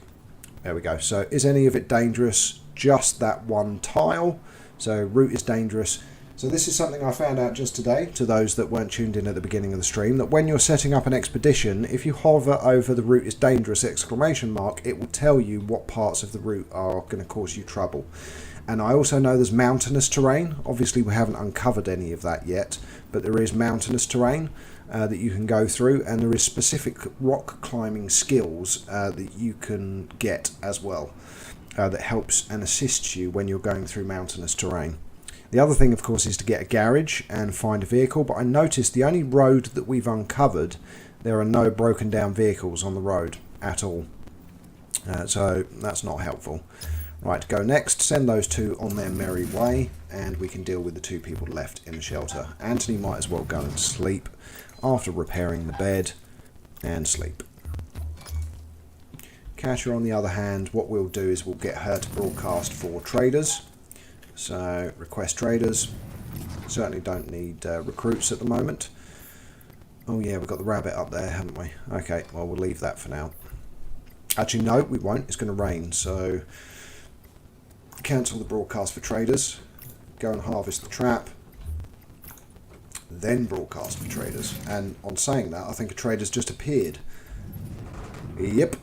There we go. So is any of it dangerous? Just that one tile. So route is dangerous. So this is something I found out just today, to those that weren't tuned in at the beginning of the stream, that when you're setting up an expedition, if you hover over the route is dangerous ! It will tell you what parts of the route are going to cause you trouble. And I also know there's mountainous terrain. Obviously we haven't uncovered any of that yet, but there is mountainous terrain that you can go through, and there is specific rock climbing skills that you can get as well, that helps and assists you when you're going through mountainous terrain. The other thing, of course, is to get a garage and find a vehicle, but I noticed the only road that we've uncovered, there are no broken down vehicles on the road at all. So that's not helpful. Right, go next, send those two on their merry way, and we can deal with the two people left in the shelter. Anthony might as well go and sleep after repairing the bed, and sleep. Kasia, on the other hand, what we'll do is we'll get her to broadcast for traders. So, request traders. Certainly don't need recruits at the moment. Oh yeah, we've got the rabbit up there, haven't we? Okay, well, we'll leave that for now. Actually, no, we won't. It's going to rain, so cancel the broadcast for traders. Go and harvest the trap. Then broadcast for traders. And on saying that, I think a trader's just appeared. Yep.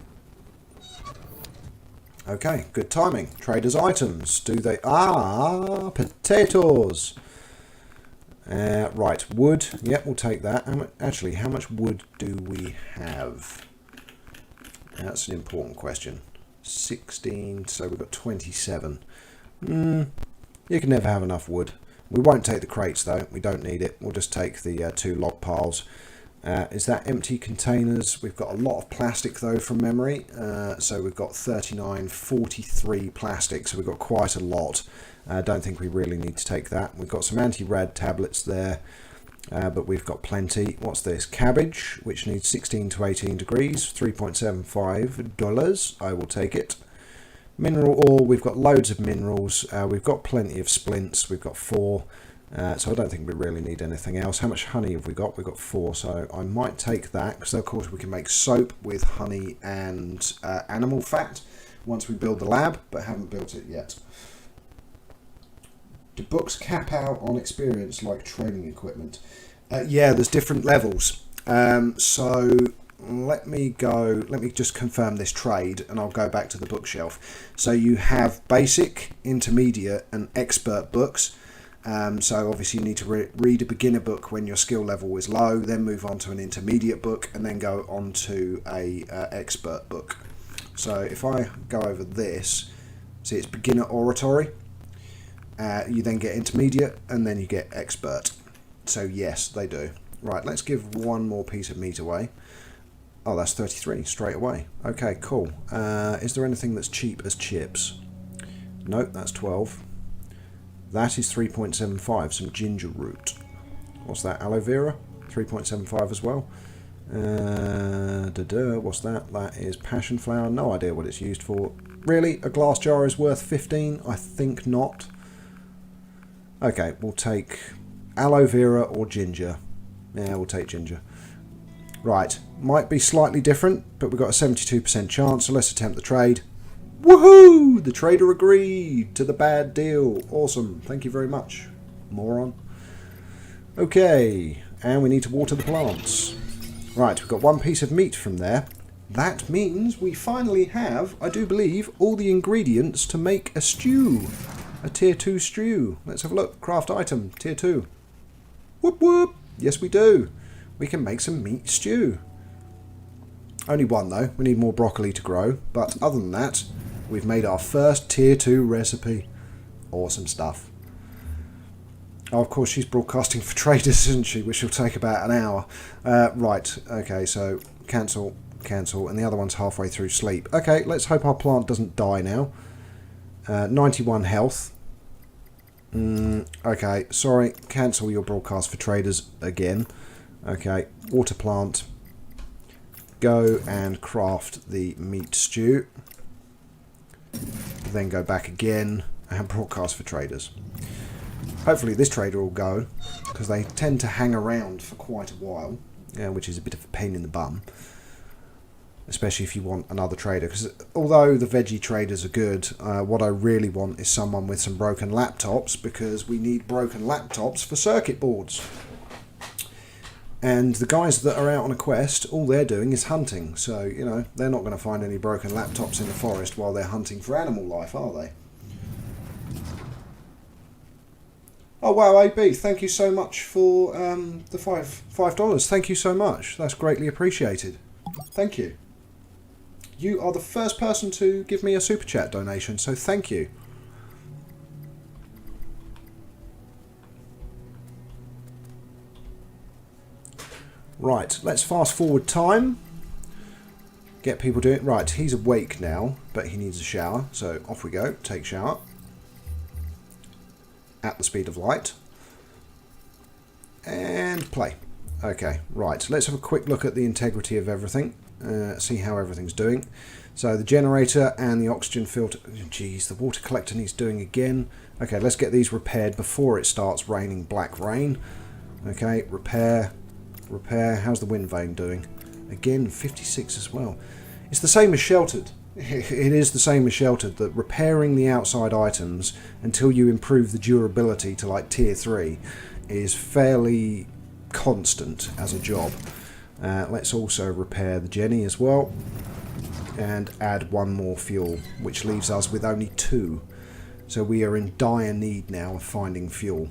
Okay, good timing. Traders' items. Do they... Ah, potatoes. Right, wood. Yep, we'll take that. Actually, how much wood do we have? That's an important question. 16, so we've got 27. You can never have enough wood. We won't take the crates, though. We don't need it. We'll just take the 2 log piles. Is that empty containers? We've got a lot of plastic though from memory, so we've got 39, 43 plastic, so we've got quite a lot. I don't think we really need to take that. We've got some anti-rad tablets there, but we've got plenty. What's this? Cabbage, which needs 16 to 18 degrees, $3.75. I will take it. Mineral ore, we've got loads of minerals. We've got plenty of splints. We've got 4. So I don't think we really need anything else. How much honey have we got? We've got 4, so I might take that, because of course we can make soap with honey and animal fat once we build the lab, but haven't built it yet. Do books cap out on experience like training equipment? Yeah, there's different levels. So let me just confirm this trade, and I'll go back to the bookshelf. So you have basic, intermediate and expert books. So obviously you need to read a beginner book when your skill level is low, then move on to an intermediate book, and then go on to a expert book. So if I go over this, see it's beginner oratory, you then get intermediate, and then you get expert. So yes, they do. Right, let's give one more piece of meat away. Oh, that's 33 straight away. Okay, cool. Is there anything that's cheap as chips? Nope, that's 12. That is 3.75, some ginger root. What's that, aloe vera? 3.75 as well. What's that? That is passion flower. No idea what it's used for. Really? A glass jar is worth 15? I think not. Okay, we'll take aloe vera or ginger. Yeah, we'll take ginger. Right, might be slightly different, but we've got a 72% chance, so let's attempt the trade. Woohoo! The trader agreed to the bad deal. Awesome. Thank you very much, moron. Okay, and we need to water the plants. Right, we've got 1 piece of meat from there. That means we finally have, I do believe, all the ingredients to make a stew. A tier 2 stew. Let's have a look. Craft item, tier 2. Whoop whoop. Yes, we do. We can make some meat stew. Only 1 though. We need more broccoli to grow. But other than that, we've made our first tier 2 recipe. Awesome stuff. Oh, of course, she's broadcasting for traders, isn't she? Which will take about an hour. Right, okay, so cancel, and the other one's halfway through sleep. Okay, let's hope our plant doesn't die now. 91 health. Okay, sorry, cancel your broadcast for traders again. Okay, water plant. Go and craft the meat stew. Then go back again and broadcast for traders. Hopefully this trader will go, because they tend to hang around for quite a while, which is a bit of a pain in the bum. especially if you want another trader. Because although the veggie traders are good, what I really want is someone with some broken laptops, because we need broken laptops for circuit boards. And the guys that are out on a quest, all they're doing is hunting. So, you know, they're not going to find any broken laptops in the forest while they're hunting for animal life, are they? Oh, wow, AB, thank you so much for the $5. Thank you so much. That's greatly appreciated. Thank you. You are the first person to give me a super chat donation, so thank you. Right, let's fast forward time. Get people doing it. Right, he's awake now, but he needs a shower. So off we go. Take shower. At the speed of light. And play. Okay, right. Let's have a quick look at the integrity of everything. See how everything's doing. So the generator and the oxygen filter. Geez, the water collector needs doing again. Okay, let's get these repaired before it starts raining black rain. Okay, repair. Repair. How's the wind vane doing? Again, 56 as well. It's the same as sheltered. It is the same as sheltered, that repairing the outside items until you improve the durability to like tier 3 is fairly constant as a job. Let's also repair the Jenny as well and add one more fuel, which leaves us with only 2. So we are in dire need now of finding fuel.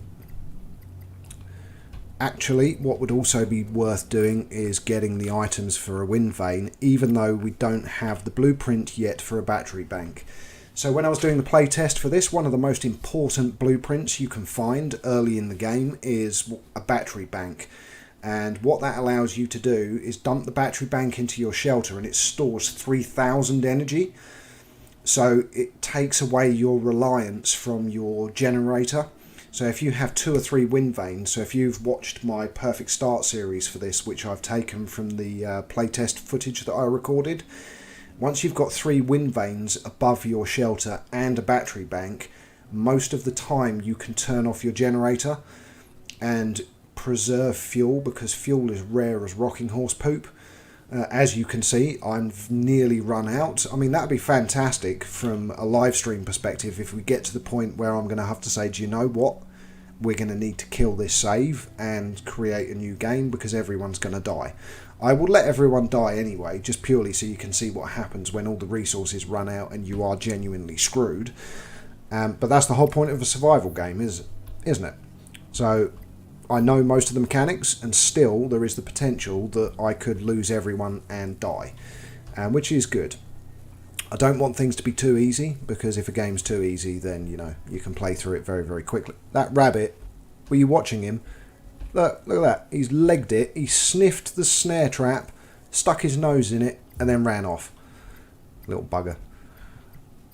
Actually, what would also be worth doing is getting the items for a wind vane, even though we don't have the blueprint yet for a battery bank. So when I was doing the play test for this, one of the most important blueprints you can find early in the game is a battery bank. And what that allows you to do is dump the battery bank into your shelter, and it stores 3,000 energy. So it takes away your reliance from your generator. So if you have 2 or 3 wind vanes, so if you've watched my Perfect Start series for this, which I've taken from the playtest footage that I recorded, once you've got 3 wind vanes above your shelter and a battery bank, most of the time you can turn off your generator and preserve fuel, because fuel is rare as rocking horse poop. As you can see, I've nearly run out. I mean, that'd be fantastic from a live stream perspective if we get to the point where I'm going to have to say, do you know what? We're going to need to kill this save and create a new game, because everyone's going to die. I will let everyone die anyway, just purely so you can see what happens when all the resources run out and you are genuinely screwed. But that's the whole point of a survival game, isn't it? So I know most of the mechanics, and still there is the potential that I could lose everyone and die, which is good. I don't want things to be too easy, because if a game's too easy, then, you know, you can play through it very, very quickly. That rabbit, were you watching him? Look at that. He's legged it, he sniffed the snare trap, stuck his nose in it, and then ran off. Little bugger.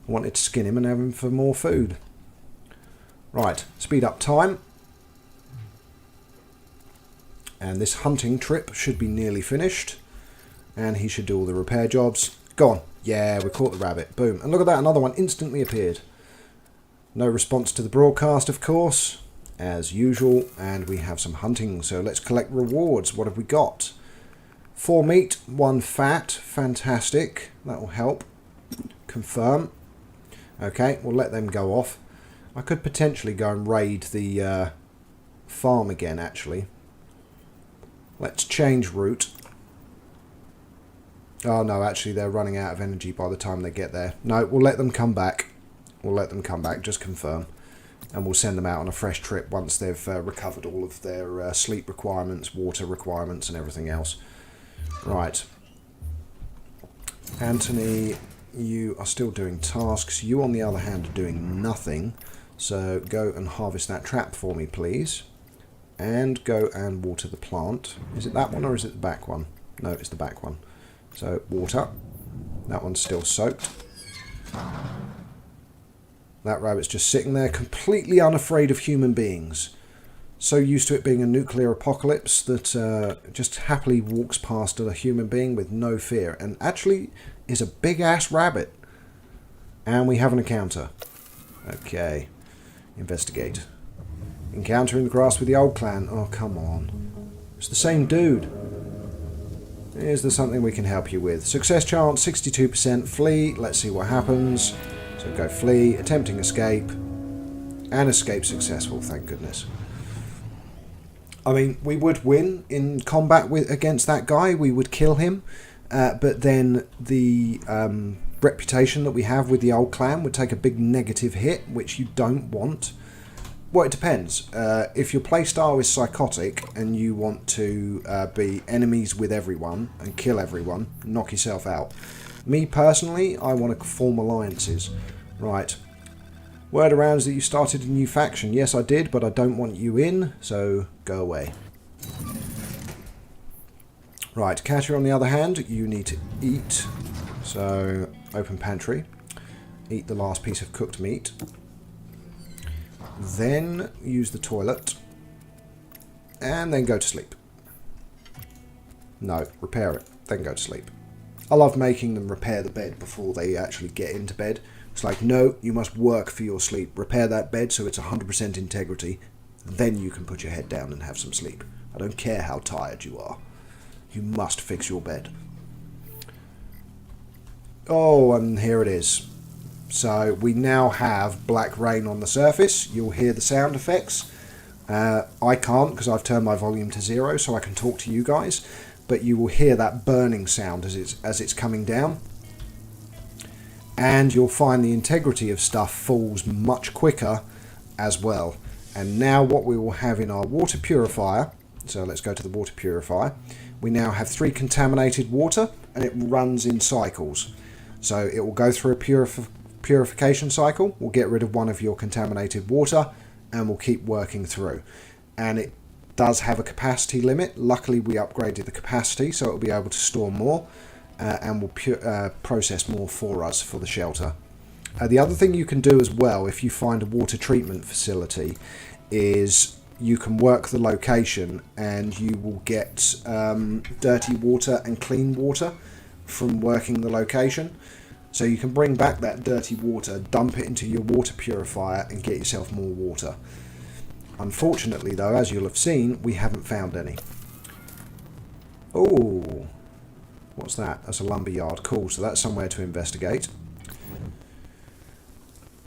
I wanted to skin him and have him for more food. Right, speed up time. And this hunting trip should be nearly finished. And he should do all the repair jobs. Go on. Yeah, we caught the rabbit. Boom. And look at that, another one instantly appeared. No response to the broadcast, of course, as usual. And we have some hunting, so let's collect rewards. What have we got? 4 meat, 1 fat. Fantastic. That will help. Confirm. Okay, we'll let them go off. I could potentially go and raid the farm again, actually. Let's change route. Oh no, actually they're running out of energy by the time they get there. No, we'll let them come back. We'll let them come back, just confirm. And we'll send them out on a fresh trip once they've recovered all of their sleep requirements, water requirements and everything else. Right. Anthony, you are still doing tasks. You, on the other hand, are doing nothing. So go and harvest that trap for me, please. And go and water the plant. Is it that one or is it the back one? No, it's the back one. So water. That one's still soaked. That rabbit's just sitting there completely unafraid of human beings. So used to it being a nuclear apocalypse that just happily walks past a human being with no fear. And actually is a big ass rabbit. And we have an encounter. Okay. Investigate. Encounter in the grass with the old clan. Oh, come on. It's the same dude. Is there something we can help you with? Success chance, 62%. Flee. Let's see what happens. So go flee. Attempting escape. And escape successful, thank goodness. I mean, we would win in combat against that guy. We would kill him. But then the reputation that we have with the old clan would take a big negative hit, which you don't want. Well, it depends. If your playstyle is psychotic and you want to be enemies with everyone and kill everyone, knock yourself out. Me personally, I want to form alliances. Right. Word around is that you started a new faction. Yes, I did, but I don't want you in, so go away. Right, Katia, on the other hand, you need to eat. So, open pantry. Eat the last piece of cooked meat. Then use the toilet. And then go to sleep. No, repair it. Then go to sleep. I love making them repair the bed before they actually get into bed. It's like, no, you must work for your sleep. Repair that bed so it's 100% integrity. Then you can put your head down and have some sleep. I don't care how tired you are. You must fix your bed. Oh, and here it is. So we now have black rain on the surface. You'll hear the sound effects. I can't because I've turned my volume to 0 so I can talk to you guys. But you will hear that burning sound as it's coming down. And you'll find the integrity of stuff falls much quicker as well. And now what we will have in our water purifier, so let's go to the water purifier. We now have 3 contaminated water and it runs in cycles. So it will go through a purification cycle. We'll get rid of one of your contaminated water and we'll keep working through. And it does have a capacity limit. Luckily we upgraded the capacity so it'll be able to store more and will process more for us for the shelter. The other thing you can do as well if you find a water treatment facility is you can work the location and you will get dirty water and clean water from working the location. So you can bring back that dirty water, dump it into your water purifier and get yourself more water. Unfortunately though, as you'll have seen, we haven't found any. Oh, what's that? That's a lumber yard. Cool, so that's somewhere to investigate.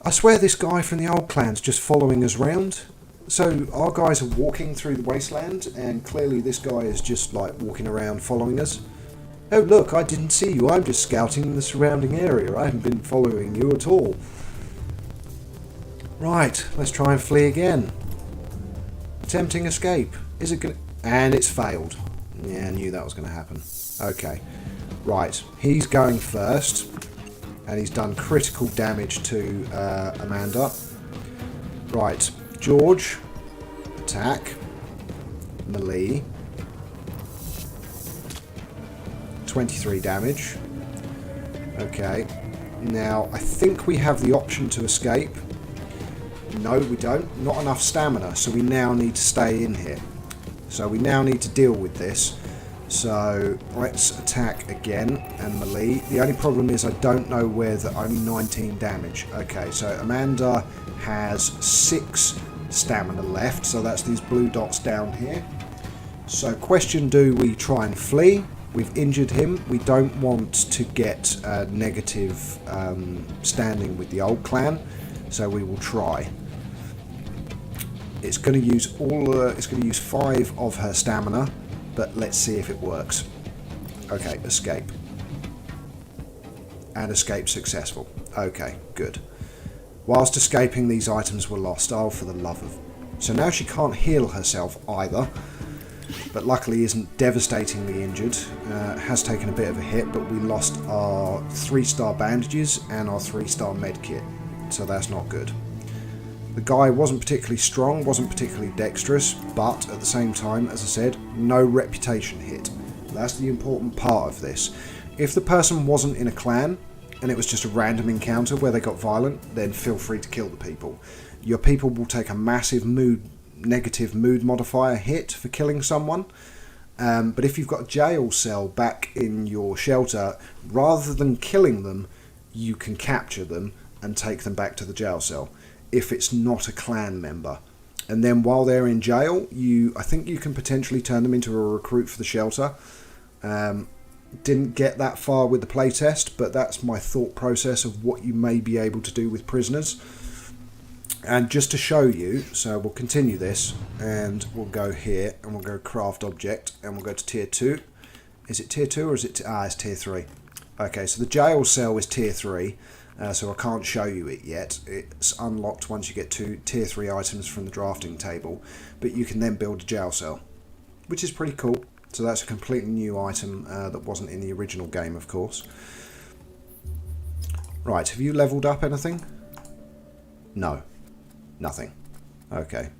I swear this guy from the old clan's just following us round. So our guys are walking through the wasteland and clearly this guy is just like walking around following us. Oh look, I didn't see you. I'm just scouting the surrounding area. I haven't been following you at all. Right, let's try and flee again. Attempting escape. Is it gonna... And it's failed. Yeah, I knew that was going to happen. Okay. Right, he's going first. And he's done critical damage to Amanda. Right, George. Attack. Melee. 23 damage. Okay. Now, I think we have the option to escape. No, we don't. Not enough stamina, so we now need to stay in here. So we now need to deal with this. So let's attack again and melee. The only problem is I don't know where the only 19 damage. Okay, so Amanda has 6 stamina left, so that's these blue dots down here. So question, do we try and flee? We've injured him. We don't want to get negative standing with the old clan, so we will try. It's going to use it's going to use 5 of her stamina, but let's see if it works. Okay, escape. And escape successful. Okay, good. Whilst escaping, these items were lost. Oh, for the love of... So now she can't heal herself either, but luckily isn't devastatingly injured. Has taken a bit of a hit, but we lost our 3-star bandages and our 3-star medkit, so that's not good. The guy wasn't particularly strong, wasn't particularly dexterous, but at the same time, as I said, no reputation hit. That's the important part of this. If the person wasn't in a clan, and it was just a random encounter where they got violent, then feel free to kill the people. Your people will take a massive negative mood modifier hit for killing someone. But if you've got a jail cell back in your shelter, rather than killing them, you can capture them and take them back to the jail cell if it's not a clan member. And then while they're in jail, I think you can potentially turn them into a recruit for the shelter. Didn't get that far with the playtest, but that's my thought process of what you may be able to do with prisoners. And just to show you, so we'll continue this, and we'll go here, and we'll go craft object, and we'll go to tier 2. Is it tier 2 or is it... it's tier 3. Okay, so the jail cell is tier 3, so I can't show you it yet. It's unlocked once you get to tier 3 items from the drafting table, but you can then build a jail cell, which is pretty cool. So that's a completely new item that wasn't in the original game, of course. Right, have you leveled up anything? No. Nothing. Okay.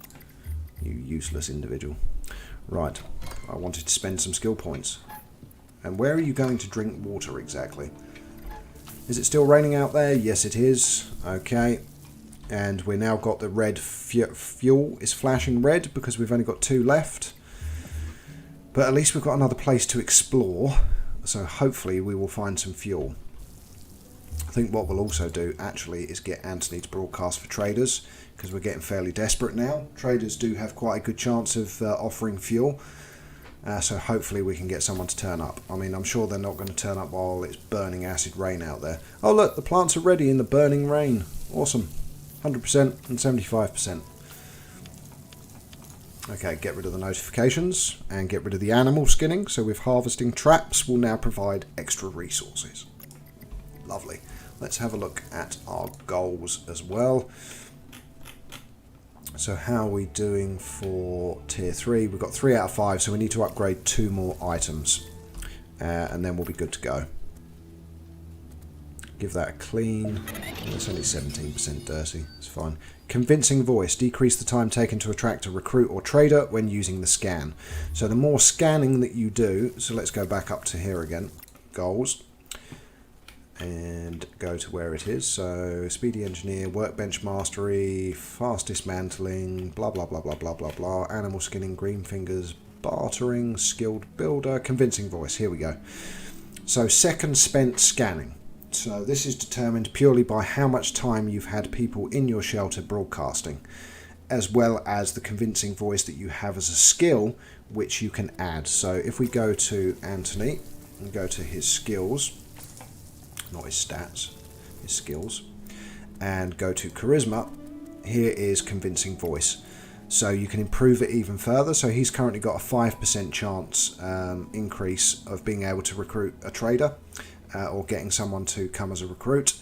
You useless individual. Right. I wanted to spend some skill points. And where are you going to drink water exactly? Is it still raining out there? Yes, it is. Okay. And we now got the red fuel is flashing red because we've only got 2 left. But at least we've got another place to explore. So hopefully we will find some fuel. I think what we'll also do actually is get Anthony to broadcast for traders, because we're getting fairly desperate now. Traders do have quite a good chance of offering fuel, so hopefully we can get someone to turn up. I mean, I'm sure they're not going to turn up while it's burning acid rain out there. Oh look, the plants are ready in the burning rain. Awesome. 100% and 75%. Okay, get rid of the notifications and get rid of the animal skinning. So with harvesting traps, we'll now provide extra resources. Lovely. Let's have a look at our goals as well. So how are we doing for tier 3? We've got 3 out of 5, so we need to upgrade 2 more items. And then we'll be good to go. Give that a clean. It's only 17% dirty. It's fine. Convincing voice. Decrease the time taken to attract a recruit or trader when using the scan. So the more scanning that you do... So let's go back up to here again. Goals. And go to where it is. So speedy engineer, workbench mastery, fast dismantling, blah blah blah blah blah blah blah, animal skinning, green fingers, bartering, skilled builder, convincing voice. Here we go. So second spent scanning. So this is determined purely by how much time you've had people in your shelter broadcasting, as well as the convincing voice that you have as a skill, which you can add. So if we go to Anthony and go to his skills, not his stats, his skills, and go to charisma, here is convincing voice. So you can improve it even further. So he's currently got a 5% chance increase of being able to recruit a trader or getting someone to come as a recruit.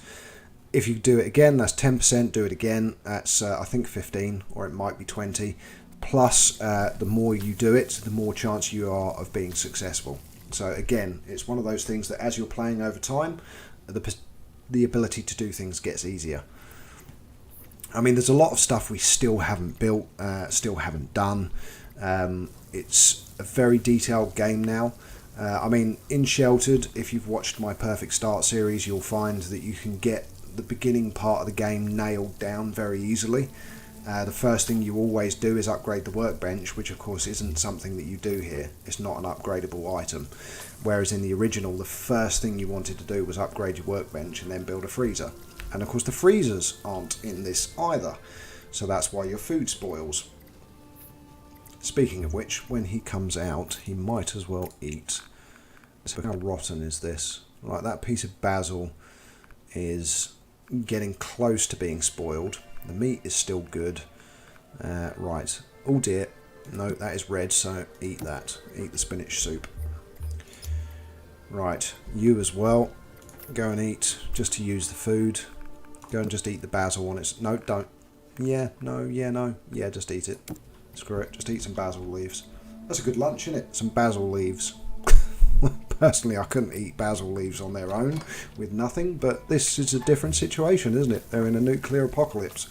If you do it again, that's 10%. Do it again, that's I think 15, or it might be 20. Plus, the more you do it, the more chance you are of being successful. So again, it's one of those things that as you're playing over time, the ability to do things gets easier. I mean, there's a lot of stuff we still haven't built, still haven't done. It's a very detailed game now. I mean, in Sheltered, if you've watched my Perfect Start series, you'll find that you can get the beginning part of the game nailed down very easily. The first thing you always do is upgrade the workbench, which of course isn't something that you do here. It's not an upgradable item. Whereas in the original, the first thing you wanted to do was upgrade your workbench and then build a freezer. And of course the freezers aren't in this either. So that's why your food spoils. Speaking of which, when he comes out, he might as well eat. So how rotten is this? Like, that piece of basil is getting close to being spoiled. The meat is still good. Right. Oh dear. No, that is red, so eat that. Eat the spinach soup. Right. You as well. Go and eat, just to use the food. Go and just eat the basil on its... No, don't. Yeah, no, yeah, no. Yeah, just eat it. Screw it. Just eat some basil leaves. That's a good lunch, isn't it? Some basil leaves. Personally, I couldn't eat basil leaves on their own with nothing, but this is a different situation, isn't it? They're in a nuclear apocalypse.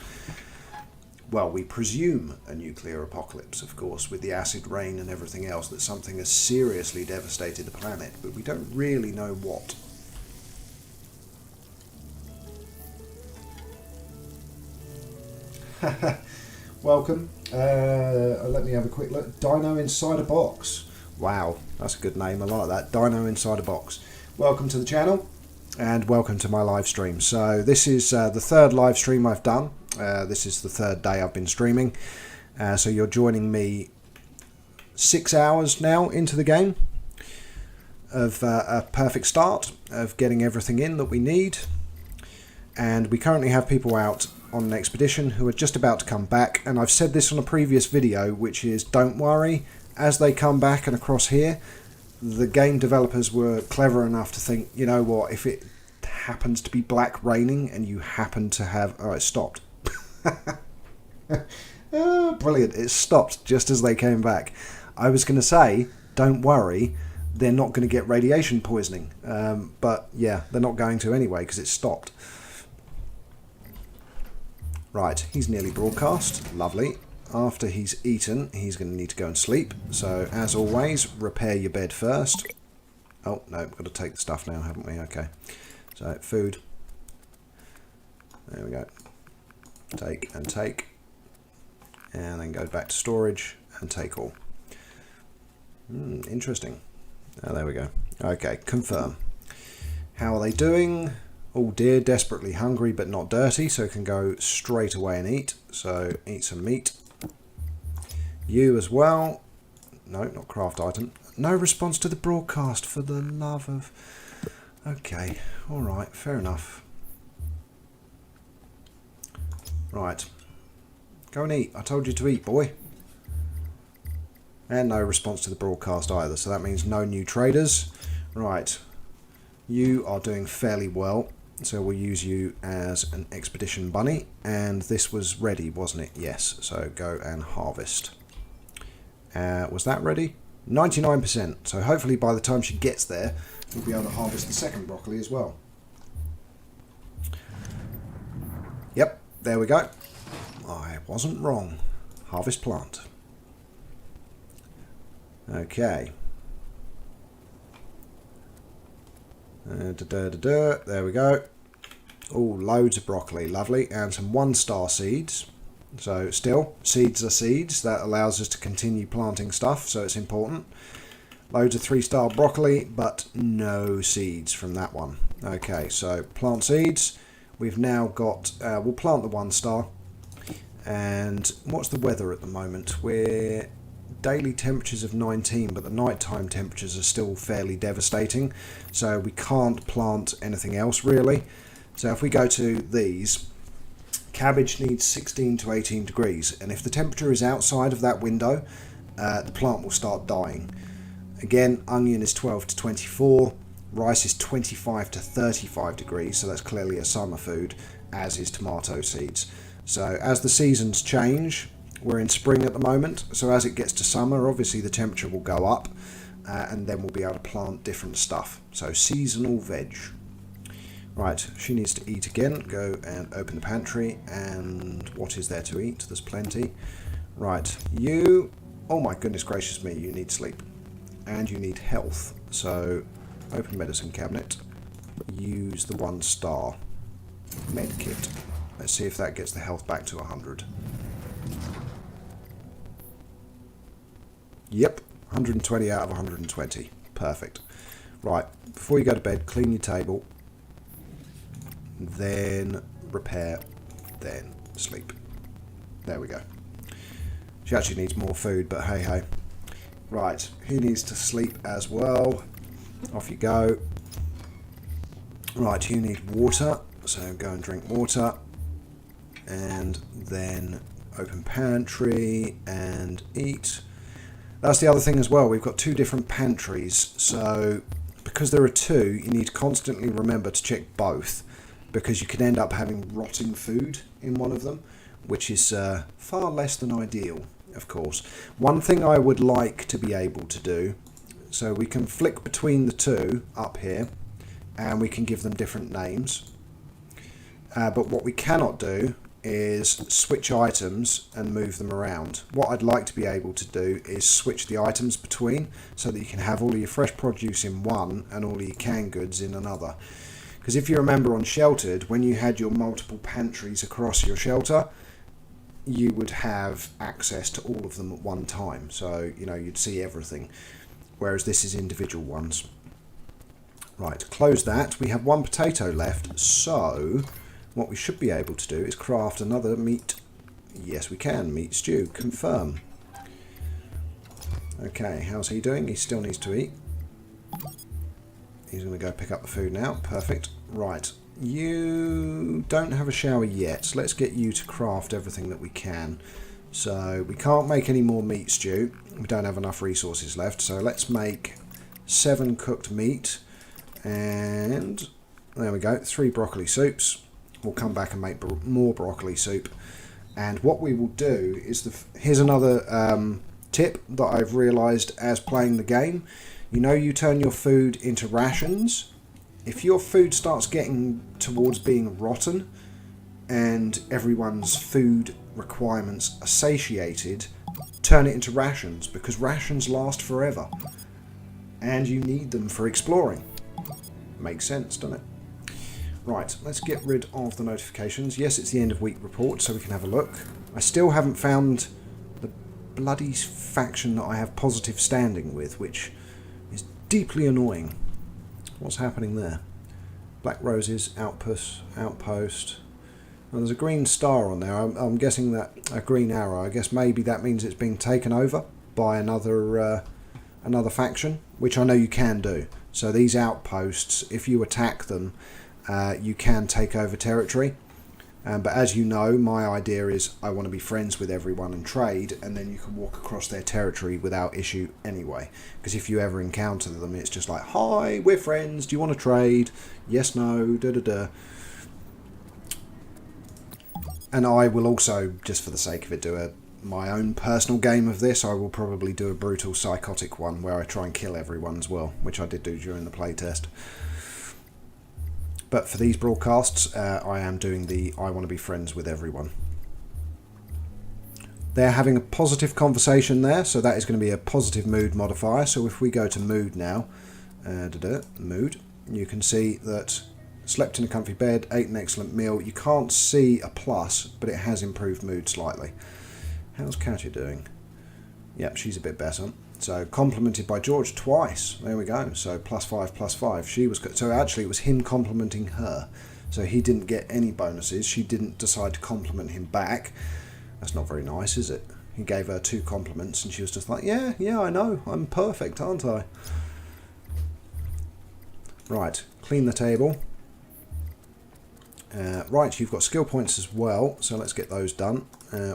Well, we presume a nuclear apocalypse, of course, with the acid rain and everything else, that something has seriously devastated the planet, but we don't really know what. Welcome. Let me have a quick look. Dino Inside a Box. Wow, that's a good name. I like that. Dino Inside a Box. Welcome to the channel and welcome to my live stream. So this is the third live stream I've done. This is the third day I've been streaming. So you're joining me 6 hours now into the game. of a perfect start of getting everything in that we need. And we currently have people out on an expedition who are just about to come back. And I've said this on a previous video, which is don't worry, as they come back and across here, the game developers were clever enough to think, you know what, if it happens to be black raining and you happen to have... Oh, it stopped. Oh, brilliant. It stopped just as they came back. I was going to say, don't worry, they're not going to get radiation poisoning. But yeah, they're not going to anyway because it stopped. Right, he's nearly broadcast. Lovely. After he's eaten, he's going to need to go and sleep. So, as always, repair your bed first. Oh, no, we've got to take the stuff now, haven't we? Okay. So, food. There we go. Take and take. And then go back to storage and take all. Interesting. Oh, there we go. Okay, confirm. How are they doing? Oh dear, desperately hungry but not dirty, so can go straight away and eat. So eat some meat. You as well. No, not craft item. No response to the broadcast, for the love of... Okay, alright, fair enough. Right. Go and eat. I told you to eat, boy. And no response to the broadcast either, so that means no new traders. Right. You are doing fairly well. So we'll use you as an expedition bunny. And this was ready, wasn't it? Yes. So go and harvest. Was that ready? 99%. So hopefully by the time she gets there, we'll be able to harvest the second broccoli as well. Yep, there we go. I wasn't wrong. Harvest plant. Okay. There we go. Oh, loads of broccoli, lovely, and some 1-star seeds. So still, seeds are seeds. That allows us to continue planting stuff, so it's important. Loads of 3-star broccoli, but no seeds from that one. Okay, so plant seeds. We've now got, we'll plant the 1-star. And what's the weather at the moment? We're daily temperatures of 19, but the nighttime temperatures are still fairly devastating. So we can't plant anything else really. So if we go to these, cabbage needs 16 to 18 degrees. And if the temperature is outside of that window, the plant will start dying. Again, onion is 12 to 24. Rice is 25 to 35 degrees. So that's clearly a summer food, as is tomato seeds. So as the seasons change, we're in spring at the moment, so as it gets to summer, obviously the temperature will go up, and then we'll be able to plant different stuff. So seasonal veg. Right, she needs to eat again. Go and open the pantry, and what is there to eat? There's plenty. Right, you... Oh my goodness gracious me, you need sleep. And you need health. So open medicine cabinet. Use the 1-star med kit. Let's see if that gets the health back to 100. Yep, 120 out of 120. Perfect. Right, before you go to bed, clean your table. Then repair. Then sleep. There we go. She actually needs more food, but hey hey. Right, he needs to sleep as well. Off you go. Right, you need water. So go and drink water. And then open pantry and eat. That's the other thing as well. We've got 2 different pantries. So because there are 2, you need to constantly remember to check both, because you can end up having rotting food in one of them, which is far less than ideal, of course. One thing I would like to be able to do, so we can flick between the 2 up here, and we can give them different names. But what we cannot do is switch items and move them around. What I'd like to be able to do is switch the items between, so that you can have all of your fresh produce in one and all of your canned goods in another. Because if you remember on Sheltered, when you had your multiple pantries across your shelter, you would have access to all of them at one time. So, you know, you'd see everything. Whereas this is individual ones. Right, close that. We have 1 potato left, so what we should be able to do is craft another meat. Yes, we can. Meat stew. Confirm. Okay, how's he doing? He still needs to eat. He's going to go pick up the food now. Perfect. Right. You don't have a shower yet. So let's get you to craft everything that we can. So we can't make any more meat stew. We don't have enough resources left. So let's make 7 cooked meat. And there we go. 3 broccoli soups. We'll come back and make more broccoli soup. And what we will do is, here's another tip that I've realised as playing the game. You know, you turn your food into rations. If your food starts getting towards being rotten and everyone's food requirements are satiated, turn it into rations, because rations last forever. And you need them for exploring. Makes sense, doesn't it? Right, let's get rid of the notifications. Yes, it's the end of week report, so we can have a look. I still haven't found the bloody faction that I have positive standing with, which is deeply annoying. What's happening there? Black Roses, outpost. Well, there's a green star on there. I'm guessing that a green arrow. I guess maybe that means it's being taken over by another faction, which I know you can do. So these outposts, if you attack them, you can take over territory. But as you know, my idea is I want to be friends with everyone and trade, and then you can walk across their territory without issue anyway. Because if you ever encounter them, it's just like, hi, we're friends, do you want to trade? Yes, no, da-da-da. And I will also, just for the sake of it, do my own personal game of this. I will probably do a brutal psychotic one where I try and kill everyone as well, which I did do during the playtest. But for these broadcasts, I am doing the I want to be friends with everyone. They're having a positive conversation there, so that is going to be a positive mood modifier. So if we go to mood now, mood, you can see that slept in a comfy bed, ate an excellent meal. You can't see a plus, but it has improved mood slightly. How's Katya doing? Yep, she's a bit better. So complimented by George twice. There we go. So +5, She was so actually it was him complimenting her. So he didn't get any bonuses. She didn't decide to compliment him back. That's not very nice, is it? He gave her 2 compliments and she was just like, yeah, I know. I'm perfect, aren't I? Right, clean the table. Right, you've got skill points as well. So let's get those done.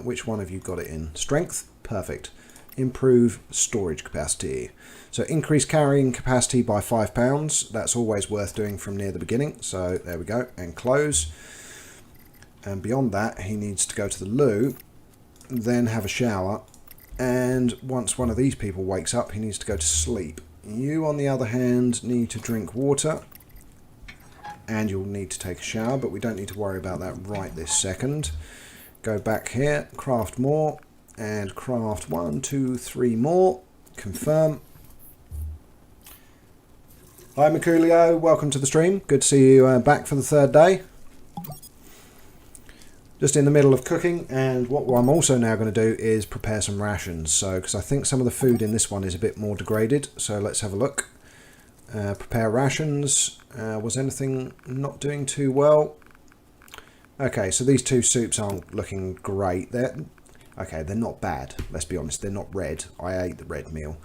Which one have you got it in? Strength? Perfect. Improve storage capacity. So increase carrying capacity by £5. That's always worth doing from near the beginning. So there we go. And close. And beyond that, he needs to go to the loo, then have a shower. And once one of these people wakes up, he needs to go to sleep. You, on the other hand, need to drink water. And you'll need to take a shower, but we don't need to worry about that right this second. Go back here, craft more. And craft 1, 2, 3 more. Confirm. Hi Merculio, welcome to the stream. Good to see you back for the 3rd day. Just in the middle of cooking, and what I'm also now going to do is prepare some rations. So, because I think some of the food in this one is a bit more degraded. So let's have a look. Prepare rations. Was anything not doing too well? Okay, so these 2 soups aren't looking great. Okay, they're not bad. Let's be honest, they're not red. I ate the red meal.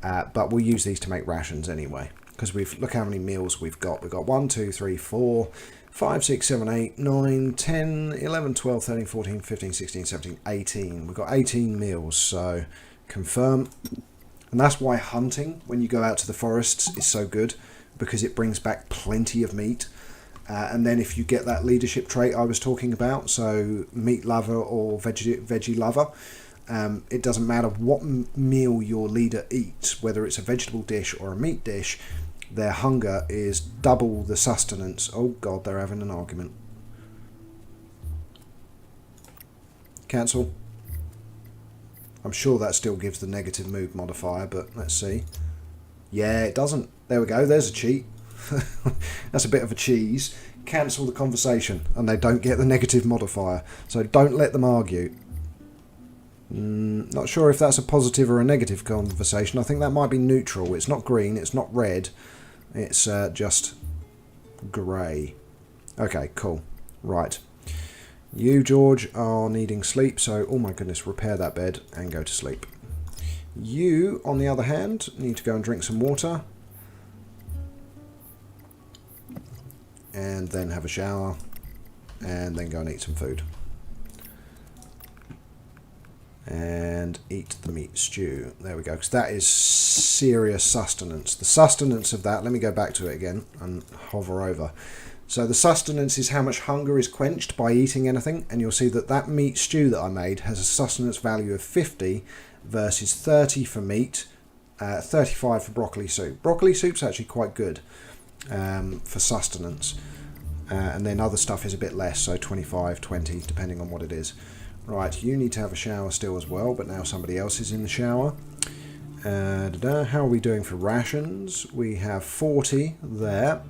But we'll use these to make rations anyway. Because look how many meals we've got. We've got 1, 2, 3, 4, 5, 6, 7, 8, 9, 10, 11, 12, 13, 14, 15, 16, 17, 18. We've got 18 meals, so confirm. And that's why hunting, when you go out to the forests, is so good. Because it brings back plenty of meat. And then if you get that leadership trait I was talking about, so meat lover or veggie lover, it doesn't matter what meal your leader eats, whether it's a vegetable dish or a meat dish, their hunger is double the sustenance. Oh God, they're having an argument. Cancel. I'm sure that still gives the negative mood modifier, but let's see. Yeah, it doesn't. There we go, there's a cheat. That's a bit of a cheese. Cancel the conversation and they don't get the negative modifier, so don't let them argue. Not sure if that's a positive or a negative conversation. I think that might be neutral. It's not green, it's not red, it's just grey. Okay, cool. Right, you George are needing sleep, so oh my goodness, repair that bed and go to sleep. You on the other hand need to go and drink some water. and then have a shower, and then go and eat some food. And eat the meat stew. There we go, because that is serious sustenance. The sustenance of that, let me go back to it again and hover over. So the sustenance is how much hunger is quenched by eating anything, and you'll see that that meat stew that I made has a sustenance value of 50 versus 30 for meat, 35 for broccoli soup. Broccoli soup's actually quite good for sustenance, and then other stuff is a bit less, so 25, 20, depending on what it is. Right, you need to have a shower still as well, but now somebody else is in the shower. How are we doing for rations? We have 40 there,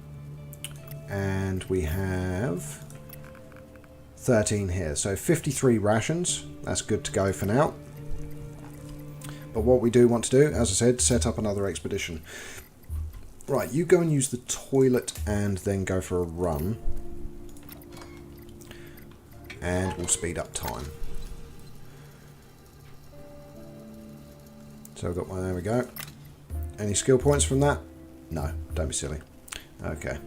and we have 13 here. So 53 rations, that's good to go for now. But what we do want to do, as I said, set up another expedition. Right, you go and use the toilet and then go for a run. And we'll speed up time. So I've got one, there we go. Any skill points from that? No, don't be silly. Okay.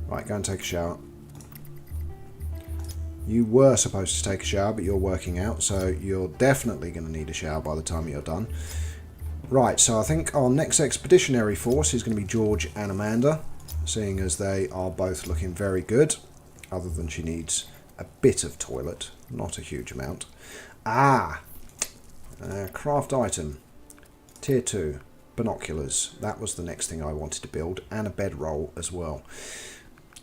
Right, go and take a shower. You were supposed to take a shower, but you're working out, so you're definitely going to need a shower by the time you're done. Right, so I think our next expeditionary force is going to be George and Amanda, seeing as they are both looking very good, other than she needs a bit of toilet, not a huge amount. Craft item. Tier 2, binoculars. That was the next thing I wanted to build, and a bedroll as well.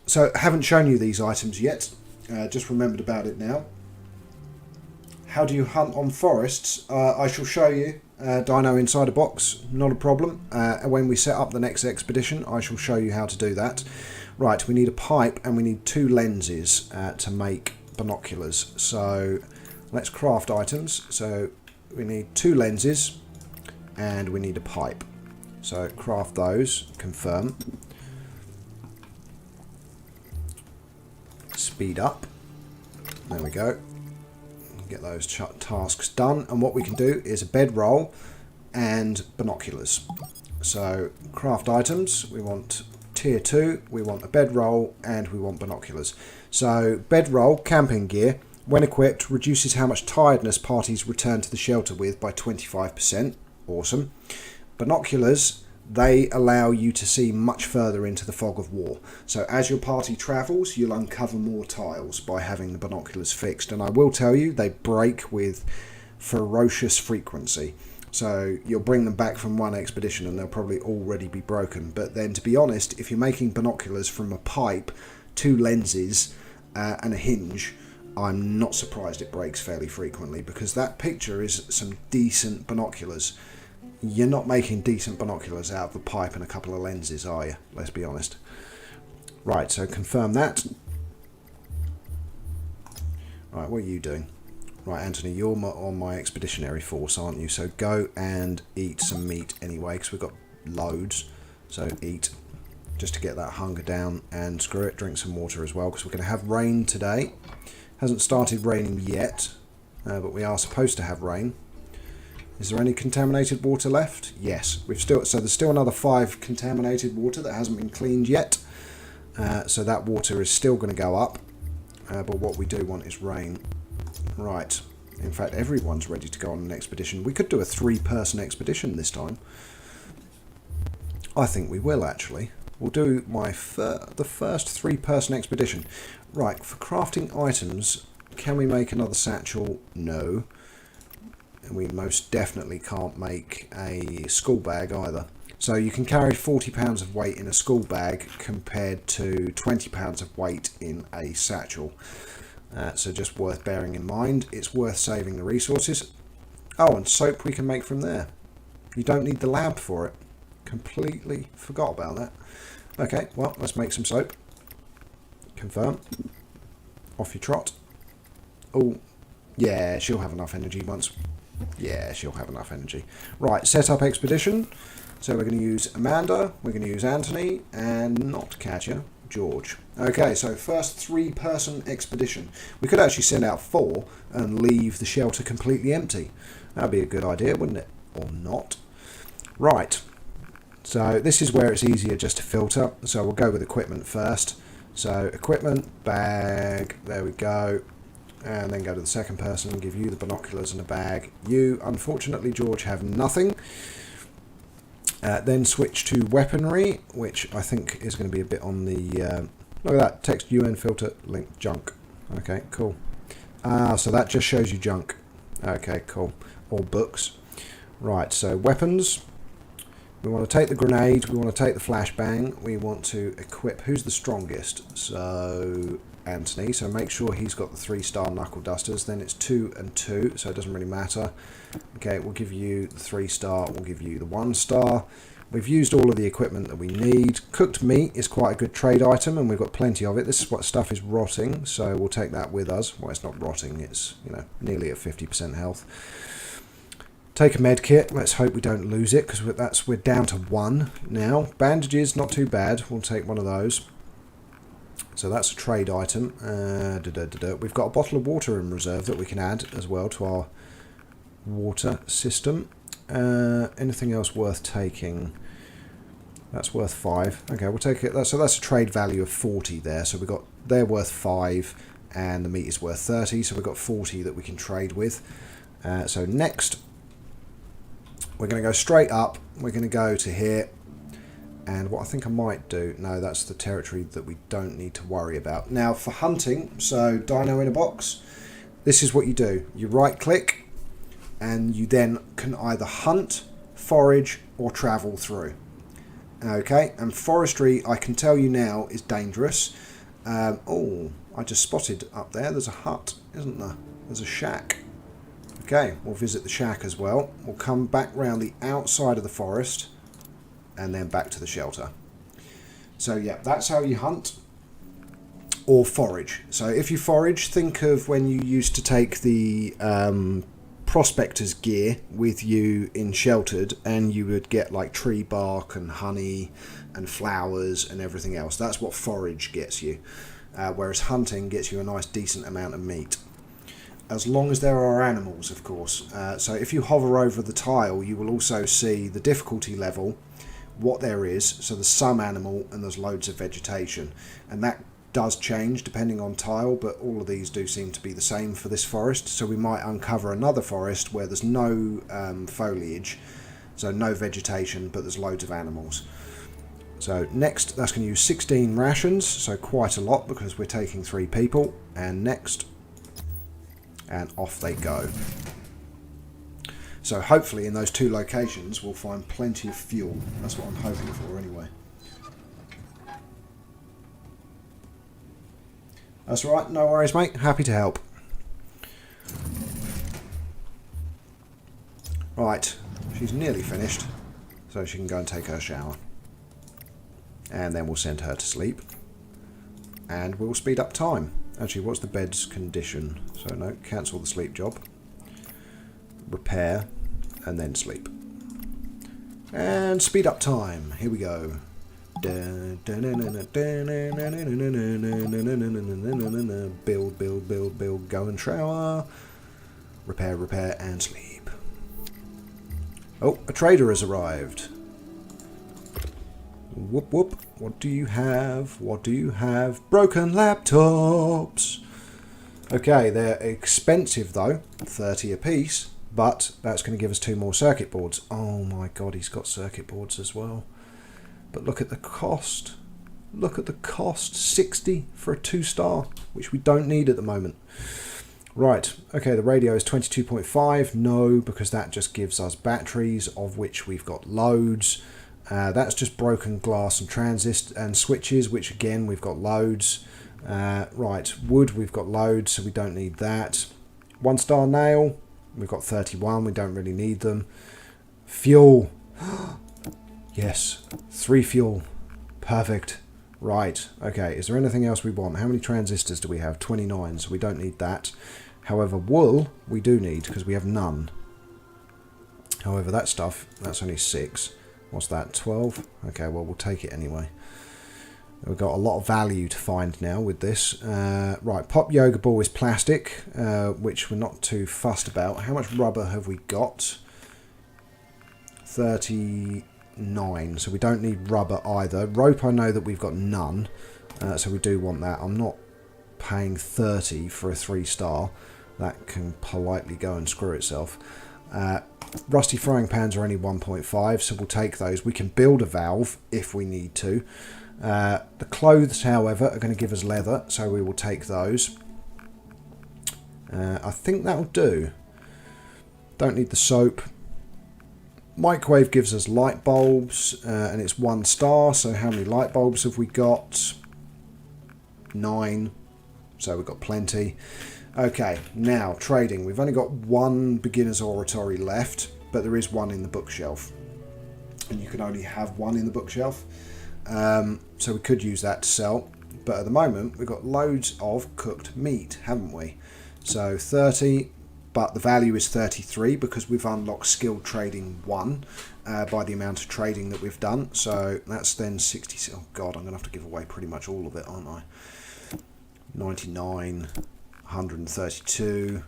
So, haven't shown you these items yet. Just remembered about it now. How do you hunt on forests? I shall show you. Dino inside a box, not a problem. When we set up the next expedition, I shall show you how to do that. Right, we need a pipe and we need 2 lenses to make binoculars. So, let's craft items. So, we need 2 lenses. And we need a pipe. So craft those, confirm. Speed up. There we go. Get those tasks done. And what we can do is a bedroll and binoculars. So craft items, we want tier 2, we want a bedroll, and we want binoculars. So bedroll, camping gear, when equipped, reduces how much tiredness parties return to the shelter with by 25%. Awesome. Binoculars, they allow you to see much further into the fog of war. So as your party travels, you'll uncover more tiles by having the binoculars fixed. And I will tell you, they break with ferocious frequency. So you'll bring them back from one expedition and they'll probably already be broken. But then, to be honest, if you're making binoculars from a pipe, 2 lenses and a hinge, I'm not surprised it breaks fairly frequently, because that picture is some decent binoculars. You're not making decent binoculars out of a pipe and a couple of lenses, are you? Let's be honest. Right, so confirm that. Right, what are you doing? Right, Anthony, you're on my expeditionary force, aren't you? So go and eat some meat anyway, because we've got loads. So eat, just to get that hunger down, and screw it, drink some water as well, because we're going to have rain today. Hasn't started raining yet, but we are supposed to have rain. Is there any contaminated water left? Yes, so there's still another 5 contaminated water that hasn't been cleaned yet. So that water is still going to go up. But what we do want is rain. Right. In fact, everyone's ready to go on an expedition. We could do a 3-person expedition this time. I think we will, actually. We'll do the first 3-person expedition. Right, for crafting items, can we make another satchel? No. And we most definitely can't make a school bag either. So you can carry 40 pounds of weight in a school bag compared to 20 pounds of weight in a satchel. So just worth bearing in mind. It's worth saving the resources. Oh, and soap we can make from there. You don't need the lab for it. Completely forgot about that. Okay, well, let's make some soap. Confirm. Off you trot. Oh, yeah, she'll have enough energy once. Yeah, she'll have enough energy. Right, set up expedition. So we're going to use Amanda, we're going to use Anthony, and not Katya, George. Okay, so first 3-person expedition. We could actually send out 4 and leave the shelter completely empty. That'd be a good idea, wouldn't it? Or not. Right. So this is where it's easier just to filter. So we'll go with equipment first. So equipment, bag, there we go. And then go to the second person and give you the binoculars and a bag. You, unfortunately, George, have nothing. Then switch to weaponry, which I think is going to be a bit on the... look at that, text UN filter, link junk. Okay, cool. So that just shows you junk. Okay, cool. Or books. Right, so weapons. We want to take the grenade, we want to take the flashbang, we want to equip... Who's the strongest? So... Anthony, so make sure he's got the 3-star knuckle dusters. Then it's 2 and 2, so it doesn't really matter. Okay, we'll give you the 3-star, we'll give you the 1-star. We've used all of the equipment that we need. Cooked meat is quite a good trade item, and we've got plenty of it. This is what stuff is rotting, so we'll take that with us. Well, it's not rotting, it's, you know, nearly at 50% health. Take a med kit. Let's hope we don't lose it, because we're down to 1 now. Bandages, not too bad. We'll take one of those. So that's a trade item. We've got a bottle of water in reserve that we can add as well to our water system. Anything else worth taking? That's worth 5. Okay, we'll take it. So that's a trade value of 40 there. So they're worth 5 and the meat is worth 30. So we've got 40 that we can trade with. So next, we're going to go straight up. We're going to go to here. And what I think I might do... No, that's the territory that we don't need to worry about. Now, for hunting, so dino in a box, this is what you do. You right-click, and you then can either hunt, forage, or travel through. Okay, and forestry, I can tell you now, is dangerous. Oh, I just spotted up there, there's a hut, isn't there? There's a shack. Okay, we'll visit the shack as well. We'll come back round the outside of the forest, and then back to the shelter. So yeah, that's how you hunt or forage. So if you forage, think of when you used to take the prospector's gear with you in sheltered, and you would get like tree bark and honey and flowers and everything else. That's what forage gets you, whereas hunting gets you a nice decent amount of meat. As long as there are animals, of course. So if you hover over the tile, you will also see the difficulty level, what there is. So there's some animal and there's loads of vegetation, and that does change depending on tile, but all of these do seem to be the same for this forest. So we might uncover another forest where there's no foliage, so no vegetation, but there's loads of animals. So next, that's going to use 16 rations, so quite a lot because we're taking 3 people. And next, and off they go. So hopefully in those 2 locations we'll find plenty of fuel. That's what I'm hoping for anyway. That's right, no worries mate, happy to help. Right, she's nearly finished, so she can go and take her shower. And then we'll send her to sleep. And we'll speed up time. Actually, what's the bed's condition? So no, cancel the sleep job. Repair, and then sleep. And speed up time. Here we go. Build, build, build, build, go and shower. Repair, repair, and sleep. Oh, a trader has arrived. Whoop, whoop. What do you have? What do you have? Broken laptops. Okay, they're expensive though. 30 a piece. But that's going to give us 2 more circuit boards. Oh my god, he's got circuit boards as well. But look at the cost. Look at the cost. 60 for a 2-star, which we don't need at the moment. Right, okay, the radio is 22.5. No, because that just gives us batteries, of which we've got loads. That's just broken glass and transist and switches, which again, we've got loads. Right, wood, we've got loads, so we don't need that. 1-star nail. We've got 31, we don't really need them. Fuel. Yes, 3 fuel. Perfect. Right, okay, is there anything else we want? How many transistors do we have? 29, so we don't need that. However, wool we do need, because we have none. However, that stuff, that's only 6. What's that, 12? Okay, well, we'll take it anyway. We've got a lot of value to find now with this. Right, pop yoga ball is plastic, which we're not too fussed about. How much rubber have we got? 39, so we don't need rubber either. Rope, I know that we've got none. So we do want that. I'm not paying 30 for a 3-star. That can politely go and screw itself. Rusty frying pans are only 1.5, so we'll take those. We can build a valve if we need to. The clothes, however, are going to give us leather, so we will take those. I think that'll do. Don't need the soap. Microwave gives us light bulbs, and it's 1 star, so how many light bulbs have we got? 9, so we've got plenty. Okay, now trading. We've only got 1 beginner's oratory left, but there is 1 in the bookshelf. And you can only have 1 in the bookshelf. So we could use that to sell. But at the moment, we've got loads of cooked meat, haven't we? So 30, but the value is 33 because we've unlocked skilled trading 1 by the amount of trading that we've done. So that's then 60. Oh God, I'm going to have to give away pretty much all of it, aren't I? 99, 132.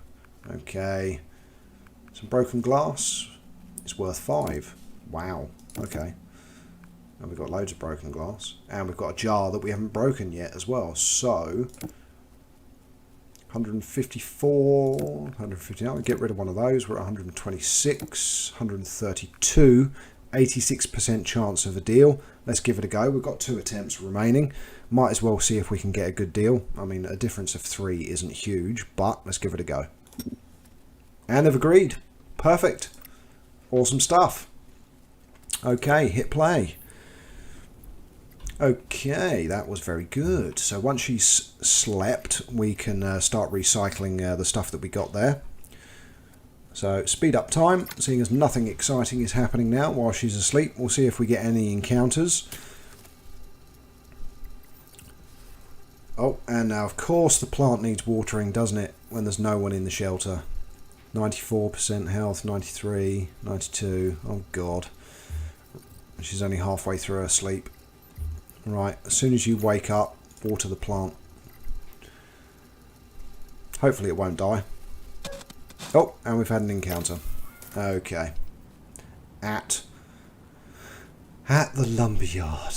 Okay. Some broken glass. It's worth 5. Wow. Okay. And we've got loads of broken glass. And we've got a jar that we haven't broken yet as well. So 154, 159. Get rid of one of those. We're at 126, 132, 86% chance of a deal. Let's give it a go. We've got 2 attempts remaining. Might as well see if we can get a good deal. I mean, a difference of 3 isn't huge, but let's give it a go. And they've agreed. Perfect. Awesome stuff. Okay, hit play. Okay, that was very good. So once she's slept, we can start recycling the stuff that we got there. So speed up time, seeing as nothing exciting is happening now while she's asleep. We'll see if we get any encounters. Oh, and now of course the plant needs watering, doesn't it, when there's no one in the shelter. 94% health, 93, 92, oh God. She's only halfway through her sleep. Right, as soon as you wake up, water the plant. Hopefully it won't die. Oh, and we've had an encounter. Okay. At the lumberyard.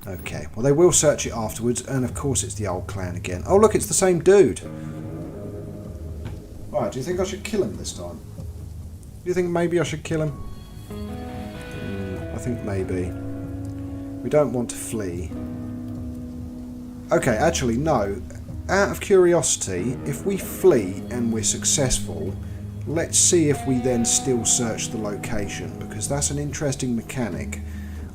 Okay, well they will search it afterwards, and of course it's the old clan again. Oh look, it's the same dude. Right, do you think I should kill him this time? Do you think maybe I should kill him? I think maybe. We don't want to flee. Okay, actually, no. Out of curiosity, if we flee and we're successful, let's see if we then still search the location, because that's an interesting mechanic.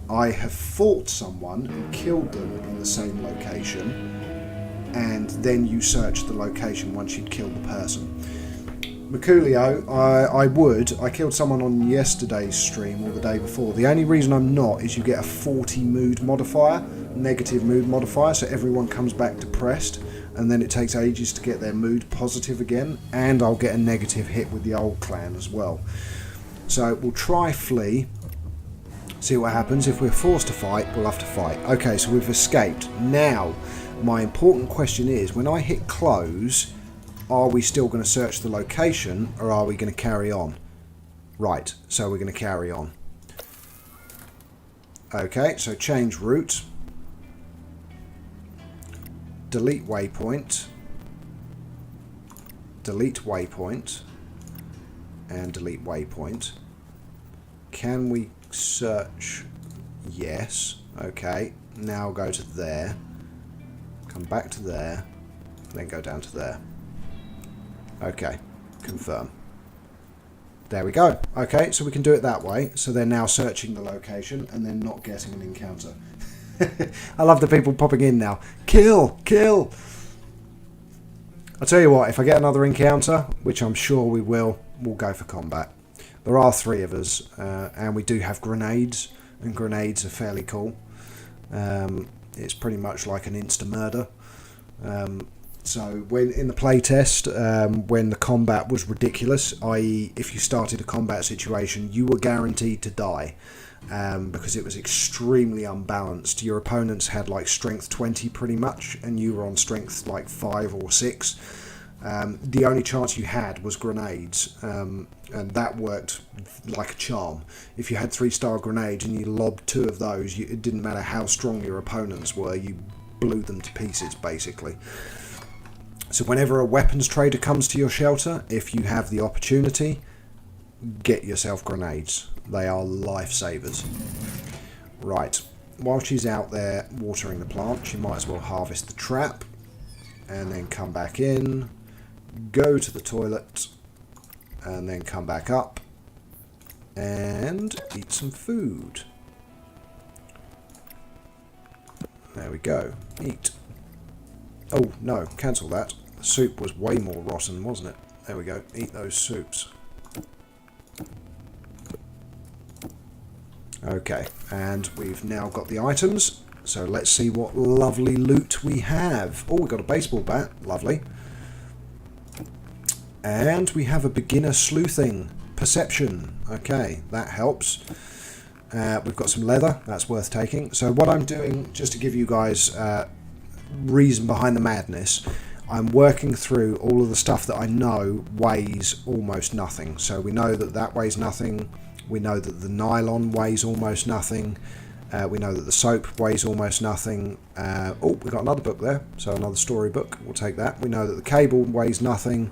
I have fought someone and killed them in the same location, and then you search the location once you'd killed the person. Merculio, I killed someone on yesterday's stream or the day before. The only reason I'm not is you get a 40 mood modifier, negative mood modifier, so everyone comes back depressed, and then it takes ages to get their mood positive again, and I'll get a negative hit with the old clan as well. So we'll try flee, see what happens. If we're forced to fight, we'll have to fight. Okay, so we've escaped. Now, my important question is, when I hit close, are we still going to search the location, or are we going to carry on? Right, so we're going to carry on. Okay, so change route. Delete waypoint. Delete waypoint. And delete waypoint. Can we search? Yes. Okay, now go to there. Come back to there. Then go down to there. Okay, confirm. There we go. Okay, so we can do it that way. So they're now searching the location and then not getting an encounter. I love the people popping in now. Kill! Kill! I'll tell you what, if I get another encounter, which I'm sure we will, we'll go for combat. There are 3 of us, and we do have grenades, and grenades are fairly cool. It's pretty much like an insta-murder. So when in the playtest, when the combat was ridiculous, i.e. if you started a combat situation, you were guaranteed to die, because it was extremely unbalanced. Your opponents had like strength 20 pretty much, and you were on strength like 5 or 6. The only chance you had was grenades, and that worked like a charm. If you had 3-star grenades and you lobbed 2 of those, it didn't matter how strong your opponents were, you blew them to pieces, basically. So whenever a weapons trader comes to your shelter, if you have the opportunity, get yourself grenades. They are lifesavers. Right, while she's out there watering the plant, she might as well harvest the trap, and then come back in, go to the toilet, and then come back up, and eat some food. There we go, eat. Oh, no, cancel that. The soup was way more rotten, wasn't it? There we go. Eat those soups. Okay, and we've now got the items. So let's see what lovely loot we have. Oh, we've got a baseball bat. Lovely. And we have a beginner sleuthing. Perception. Okay, that helps. We've got some leather. That's worth taking. So what I'm doing, just to give you guys... reason behind the madness, I'm working through all of the stuff that I know weighs almost nothing. So we know that that weighs nothing, we know that the nylon weighs almost nothing, we know that the soap weighs almost nothing. Oh, we got another book there, so another storybook, we'll take that. We know that the cable weighs nothing,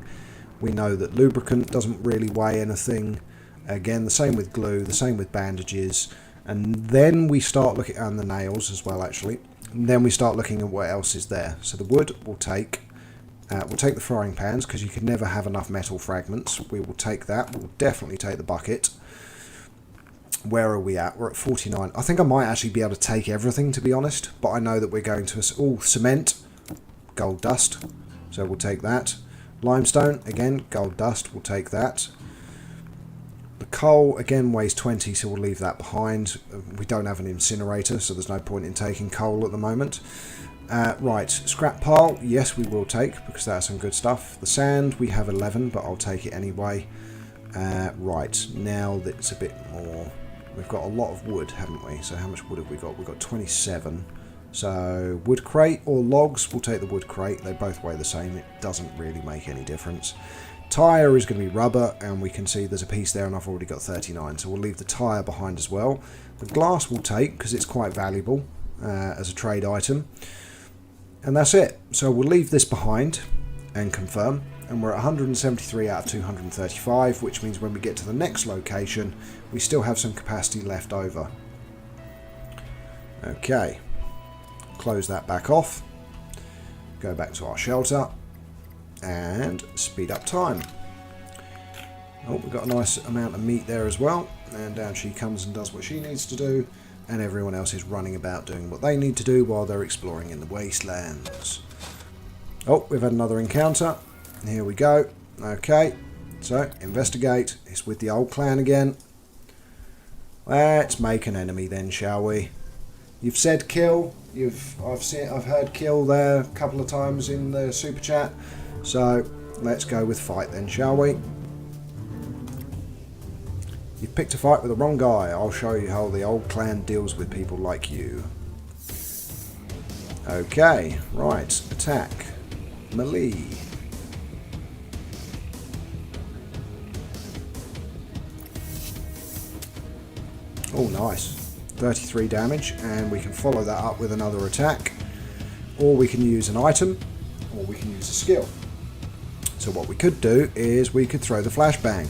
we know that lubricant doesn't really weigh anything, again the same with glue, the same with bandages, and then we start looking at the nails as well actually. And then we start looking at what else is there. So the wood we'll take the frying pans, because you can never have enough metal fragments. We will take that. We'll definitely take the bucket. Where are we at? We're at 49. I think I might actually be able to take everything, to be honest, but I know that we're going to... Oh, cement, gold dust, so we'll take that. Limestone, again, gold dust, we'll take that. The coal, again, weighs 20, so we'll leave that behind. We don't have an incinerator, so there's no point in taking coal at the moment. Right, scrap pile, yes, we will take, because that's some good stuff. The sand, we have 11, but I'll take it anyway. Right, now that's a bit more... We've got a lot of wood, haven't we? So how much wood have we got? We've got 27. So wood crate or logs, we'll take the wood crate. They both weigh the same. It doesn't really make any difference. Tyre is going to be rubber, and we can see there's a piece there, and I've already got 39, so we'll leave the tyre behind as well. The glass we'll take, because it's quite valuable as a trade item. And that's it. So we'll leave this behind and confirm, and we're at 173 out of 235, which means when we get to the next location, we still have some capacity left over. Okay, close that back off, go back to our shelter, and speed up time. Oh, we've got a nice amount of meat there as well, and down she comes and does what she needs to do, and everyone else is running about doing what they need to do while they're exploring in the wastelands. Oh, we've had another encounter. Here we go. Okay, so investigate. It's with the old clan again. Let's make an enemy then, shall we? You've said kill. I've heard kill there a couple of times in the super chat. So let's go with fight then, shall we? You've picked a fight with the wrong guy. I'll show you how the old clan deals with people like you. Okay, right. Attack. Melee. Oh, nice. 33 damage, and we can follow that up with another attack. Or we can use an item, or we can use a skill. So what we could do is we could throw the flashbang,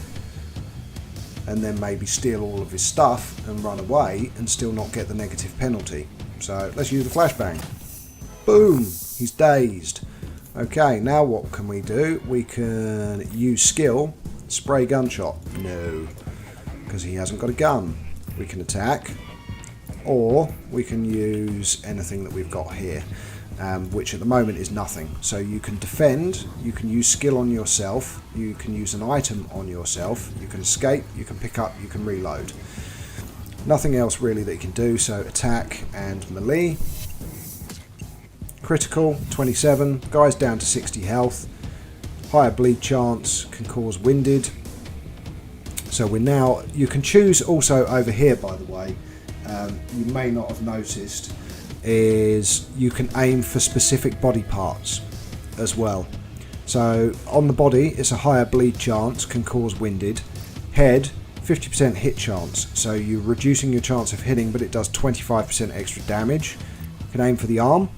and then maybe steal all of his stuff and run away and still not get the negative penalty. So let's use the flashbang. Boom! He's dazed. Okay, now what can we do? We can use skill, spray gunshot. No, because he hasn't got a gun. We can attack, or we can use anything that we've got here, which at the moment is nothing. So you can defend, you can use skill on yourself, you can use an item on yourself, you can escape, you can pick up, you can reload. Nothing else really that you can do, so attack and melee. Critical, 27, guy's down to 60 health, higher bleed chance, can cause winded. So we're now, you can choose also over here, by the way, you may not have noticed, is you can aim for specific body parts as well. So on the body, it's a higher bleed chance, can cause winded. Head, 50% hit chance, so you're reducing your chance of hitting, but it does 25% extra damage. You can aim for the arm,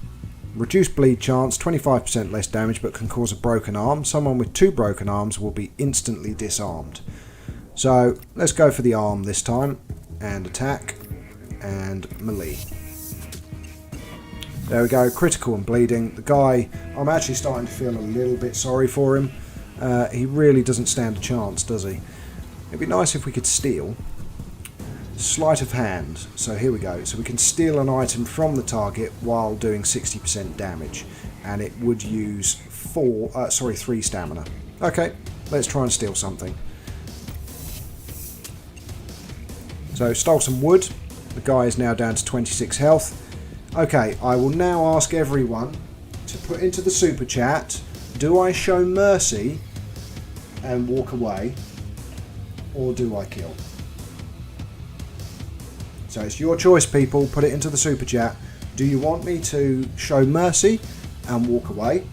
Reduced bleed chance, 25% less damage, but can cause a broken arm. Someone with 2 broken arms will be instantly disarmed. So let's go for the arm this time, and attack, and melee. There we go, critical and bleeding. The guy, I'm actually starting to feel a little bit sorry for him. He really doesn't stand a chance, does he? It'd be nice if we could steal. Sleight of hand. So here we go. So we can steal an item from the target while doing 60% damage. And it would use 3 stamina. Okay, let's try and steal something. So stole some wood. The guy is now down to 26 health. Okay, I will now ask everyone to put into the super chat, do I show mercy and walk away, or do I kill? So it's your choice, people. Put it into the super chat. Do you want me to show mercy and walk away,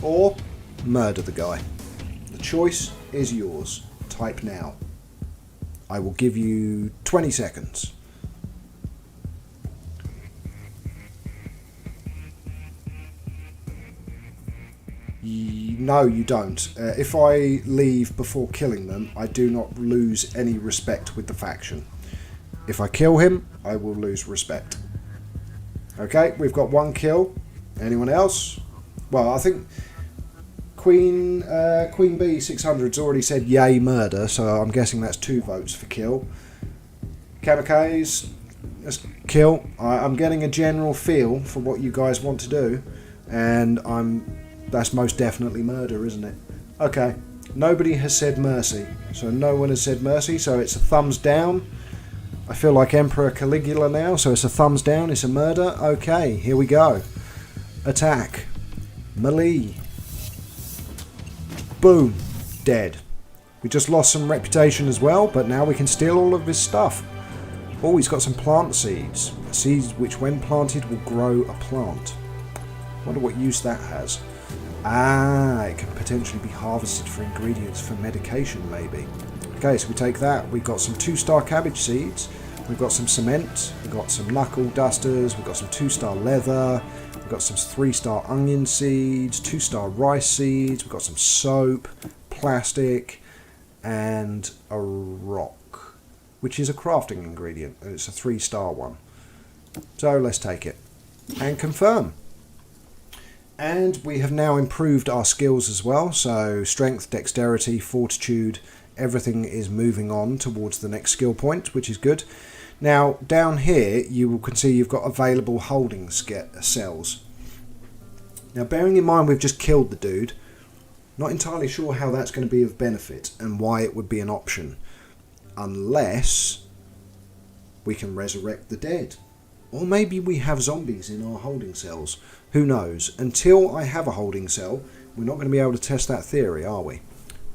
or murder the guy? The choice is yours. Type now. I will give you 20 seconds. No, you don't. If I leave before killing them, I do not lose any respect with the faction. If I kill him, I will lose respect. Okay, we've got 1 kill. Anyone else? Well, I think Queen B 600's already said yay murder, so I'm guessing that's 2 votes for kill. Kamikaze, let's kill. I'm getting a general feel for what you guys want to do, and that's most definitely murder, isn't it? Okay, nobody has said mercy, so no one has said mercy, so it's a thumbs down. I feel like Emperor Caligula now, so it's a thumbs down, it's a murder. Okay, here we go. Attack. Melee. Boom. Dead. We just lost some reputation as well, but now we can steal all of his stuff. Oh, he's got some plant seeds. Seeds which when planted will grow a plant. Wonder what use that has. Ah, it can potentially be harvested for ingredients for medication, maybe. Okay, so we take that. We've got some 2-star cabbage seeds. We've got some cement. We've got some knuckle dusters. We've got some 2-star leather. We've got some 3-star onion seeds, 2-star rice seeds. We've got some soap, plastic, and a rock, which is a crafting ingredient. And it's a 3-star one. So let's take it and confirm. And we have now improved our skills as well. So strength, dexterity, fortitude, everything is moving on towards the next skill point, which is good. Now down here you can see you've got available holding cells. Now bearing in mind we've just killed the dude, not entirely sure how that's going to be of benefit and why it would be an option, unless we can resurrect the dead. Or maybe we have zombies in our holding cells. Who knows? Until I have a holding cell, we're not going to be able to test that theory, are we?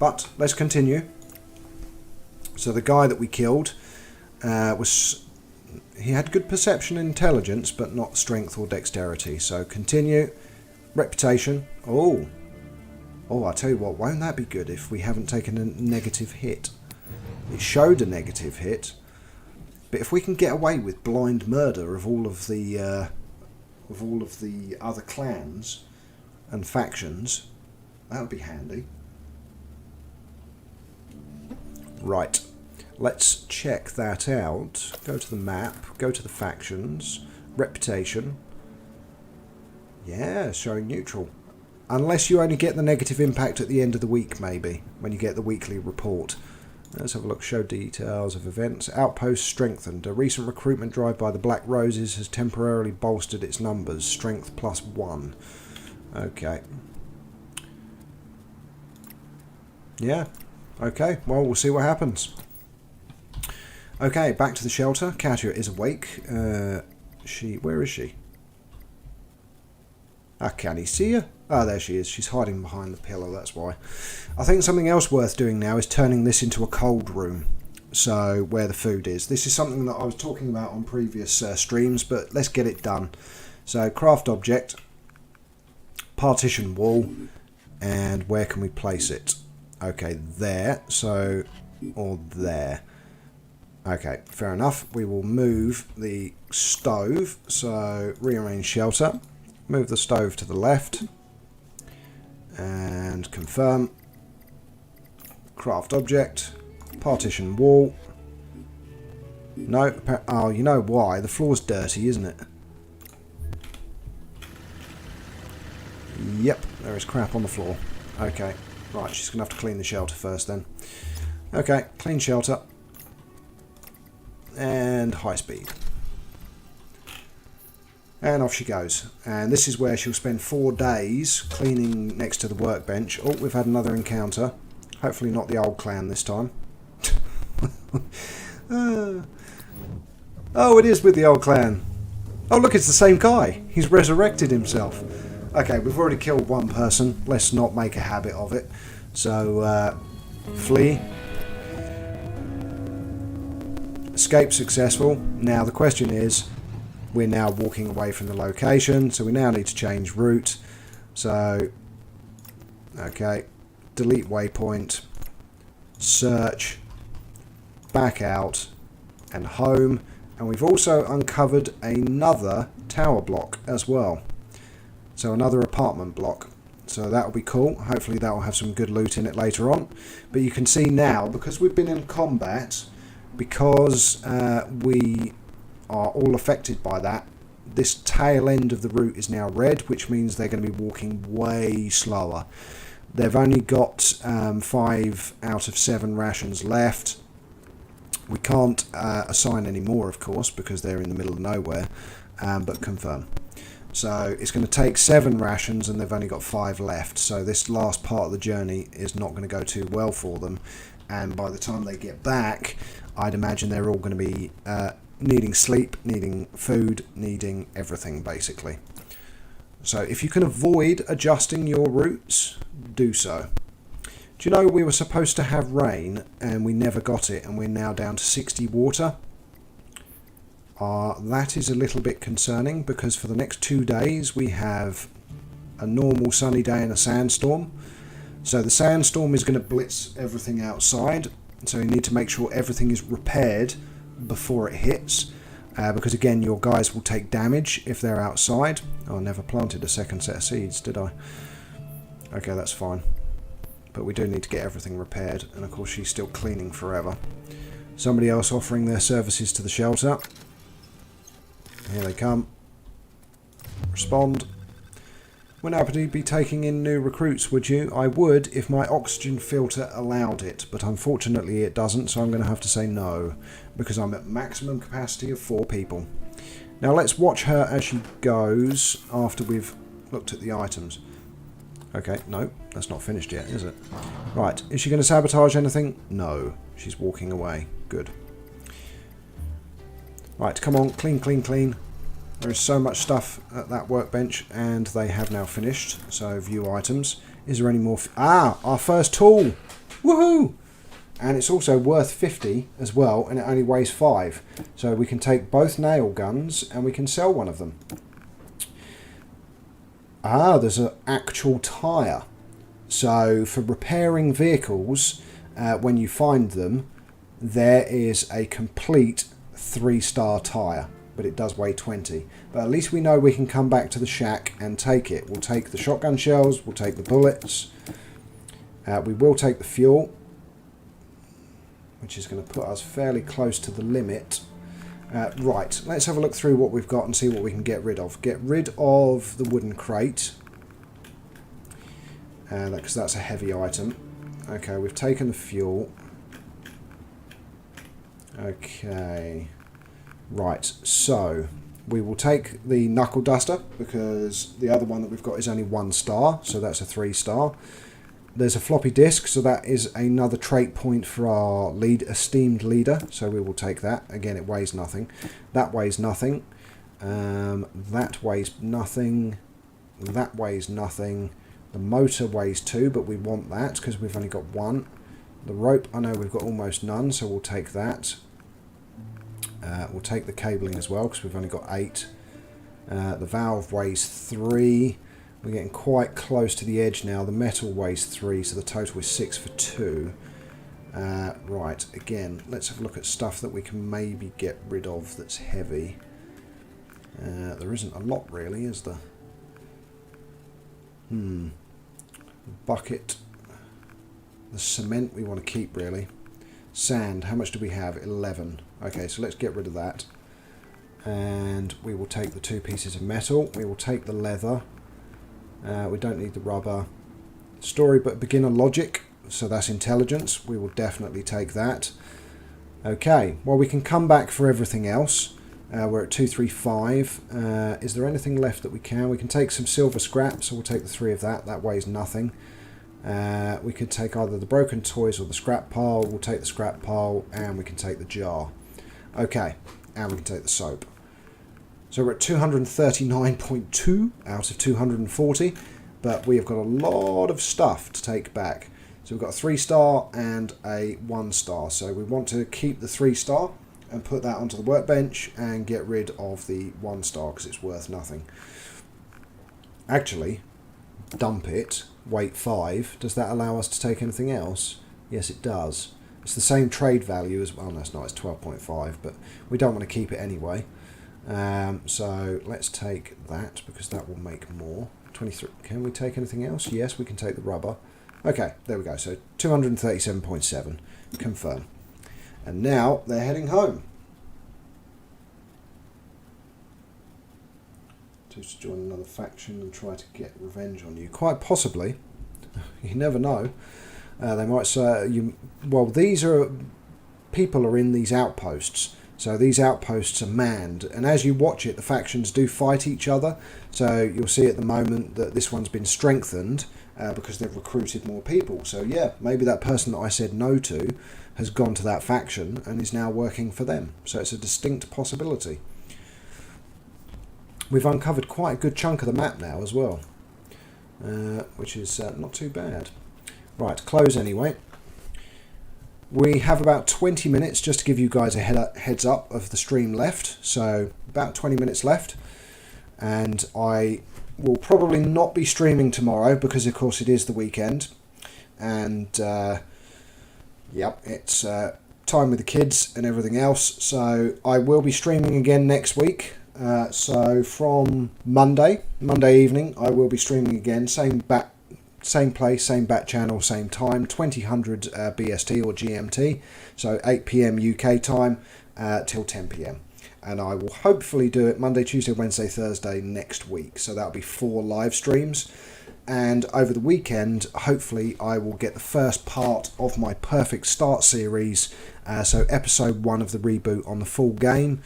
But let's continue. So the guy that we killed he had good perception and intelligence, but not strength or dexterity. So continue. Reputation. Oh, I tell you what, won't that be good if we haven't taken a negative hit? It showed a negative hit. But if we can get away with blind murder of all of the other clans and factions, that would be handy. Right, let's check that out. Go to the map, go to the factions, reputation. Yeah, showing neutral. Unless you only get the negative impact at the end of the week, maybe, when you get the weekly report. Let's have a look. Show details of events. Outpost strengthened. A recent recruitment drive by the Black Roses has temporarily bolstered its numbers. Strength +1. Okay. Yeah. Okay. Well, we'll see what happens. Okay, back to the shelter. Katia is awake. Where is she? Can he see her? Oh, there she is. She's hiding behind the pillar, that's why. I think something else worth doing now is turning this into a cold room. So, where the food is. This is something that I was talking about on previous streams, but let's get it done. So, craft object, partition wall, and where can we place it? Okay, there. So, or there. Okay, fair enough. We will move the stove. So, rearrange shelter. Move the stove to the left. And confirm. Craft object. Partition wall. No. Oh, you know why. The floor's dirty, isn't it? Yep, there is crap on the floor. Okay, right, she's going to have to clean the shelter first then. Okay, clean shelter. And high speed. And off she goes. And this is where she'll spend 4 days cleaning next to the workbench. Oh, we've had another encounter. Hopefully not the old clan this time. Oh, it is with the old clan. Oh, look, it's the same guy. He's resurrected himself. Okay, we've already killed one person. Let's not make a habit of it. So, flee. Escape successful. Now, the question is, we're now walking away from the location, so we now need to change route. So, okay, delete waypoint, search, back out, and home. And we've also uncovered another tower block as well. So another apartment block. So that'll be cool. Hopefully that will have some good loot in it later on. But you can see now, because we've been in combat, because we are all affected by that, this tail end of the route is now red, which means they're going to be walking way slower. They've only got 5 out of 7 rations left. We can't assign any more, of course, because they're in the middle of nowhere, but confirm. So it's going to take 7 rations and they've only got 5 left. So this last part of the journey is not going to go too well for them. And by the time they get back, I'd imagine they're all going to be needing sleep, needing food, needing everything, basically. So if you can avoid adjusting your routes, do so. Do you know we were supposed to have rain and we never got it, and we're now down to 60 water? That is a little bit concerning, because for the next 2 days we have a normal sunny day and a sandstorm. So the sandstorm is going to blitz everything outside, so you need to make sure everything is repaired before it hits, because again your guys will take damage if they're outside. Oh, I never planted a second set of seeds, did I? Okay, that's fine. But we do need to get everything repaired, and of course she's still cleaning forever. Somebody else offering their services to the shelter. Here they come. Respond. Would happy to be taking in new recruits, would you? I would if my oxygen filter allowed it, but unfortunately it doesn't, so I'm going to have to say no, because I'm at maximum capacity of 4 people. Now let's watch her as she goes after we've looked at the items. Okay, no, that's not finished yet, is it? Right, is she going to sabotage anything? No, she's walking away. Good. Right, come on, clean, clean, clean. There is so much stuff at that workbench, and they have now finished. So, view items. Is there any more? Our first tool! Woohoo! And it's also worth 50 as well, and it only weighs 5. So we can take both nail guns, and we can sell one of them. There's an actual tyre. So, for repairing vehicles, when you find them, there is a complete 3-star tyre, but it does weigh 20. But at least we know we can come back to the shack and take it. We'll take the shotgun shells, we'll take the bullets, we will take the fuel, which is going to put us fairly close to the limit. Right, let's have a look through what we've got and see what we can get rid of. Get rid of the wooden crate, because that's a heavy item. Okay, we've taken the fuel. Okay, right, so we will take the knuckle duster, because the other one that we've got is only 1 star, so that's a 3-star. There's a floppy disk, so that is another trait point for our esteemed leader, so we will take that. Again, it weighs nothing. That weighs nothing. That weighs nothing. That weighs nothing. The motor weighs 2, but we want that because we've only got 1. The rope, I know we've got almost none, so we'll take that. We'll take the cabling as well because we've only got 8. The valve weighs 3. We're getting quite close to the edge now. The metal weighs 3, so the total is 6 for 2. Right, again, let's have a look at stuff that we can maybe get rid of that's heavy. There isn't a lot really, is there? Bucket. The cement we want to keep, really. Sand, how much do we have? 11. Okay, so let's get rid of that. And we will take the 2 pieces of metal. We will take the leather. We don't need the rubber. Storybook beginner logic, so that's intelligence. We will definitely take that. Okay, well, we can come back for everything else. We're at 235. Is there anything left that we can? We can take some silver scrap, so we'll take the 3 of that. That weighs nothing. We could take either the broken toys or the scrap pile. We'll take the scrap pile, and we can take the jar. Okay, and we can take the soap. So we're at 239.2 out of 240, but we have got a lot of stuff to take back. So we've got a 3-star and a 1-star. So we want to keep the 3-star and put that onto the workbench and get rid of the 1-star because it's worth nothing. Actually, dump it, weight 5. Does that allow us to take anything else? Yes, it does. It's the same trade value as well. No, it's not. It's 12.5, but we don't want to keep it anyway. So let's take that because that will make more. 23. Can we take anything else? Yes, we can take the rubber. Okay, there we go. So 237.7. Confirm. And now they're heading home. To join another faction and try to get revenge on you. Quite possibly. You never know. They might say, well, these are... People are in these outposts. So these outposts are manned. And as you watch it, the factions do fight each other. So you'll see at the moment that this one's been strengthened because they've recruited more people. So yeah, maybe that person that I said no to has gone to that faction and is now working for them. So it's a distinct possibility. We've uncovered quite a good chunk of the map now as well, which is not too bad. Right, close anyway. We have about 20 minutes just to give you guys a heads up of the stream left. So about 20 minutes left. And I will probably not be streaming tomorrow because of course it is the weekend. And yep, it's time with the kids and everything else. So I will be streaming again next week. So from Monday evening, I will be streaming again. Same place, same bat channel, same time, 2000 BST or GMT. So 8 PM UK time till 10 PM. And I will hopefully do it Monday, Tuesday, Wednesday, Thursday next week. So that'll be 4 live streams. And over the weekend, hopefully I will get the first part of my Perfect Start series. So episode 1 of the reboot on the full game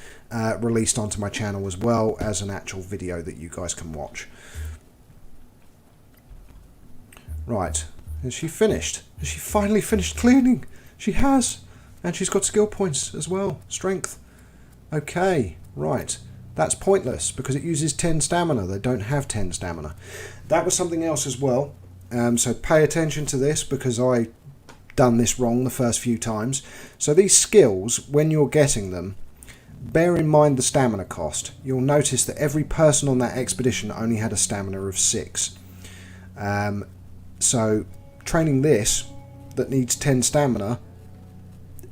released onto my channel as well as an actual video that you guys can watch. Right, has she finished? Has she finally finished cleaning? She has. And she's got skill points as well. Strength. Okay, right. That's pointless because it uses 10 stamina. They don't have 10 stamina. That was something else as well. So pay attention to this because I done this wrong the first few times. So these skills, when you're getting them, bear in mind the stamina cost. You'll notice that every person on that expedition only had a stamina of 6. So training this that needs 10 stamina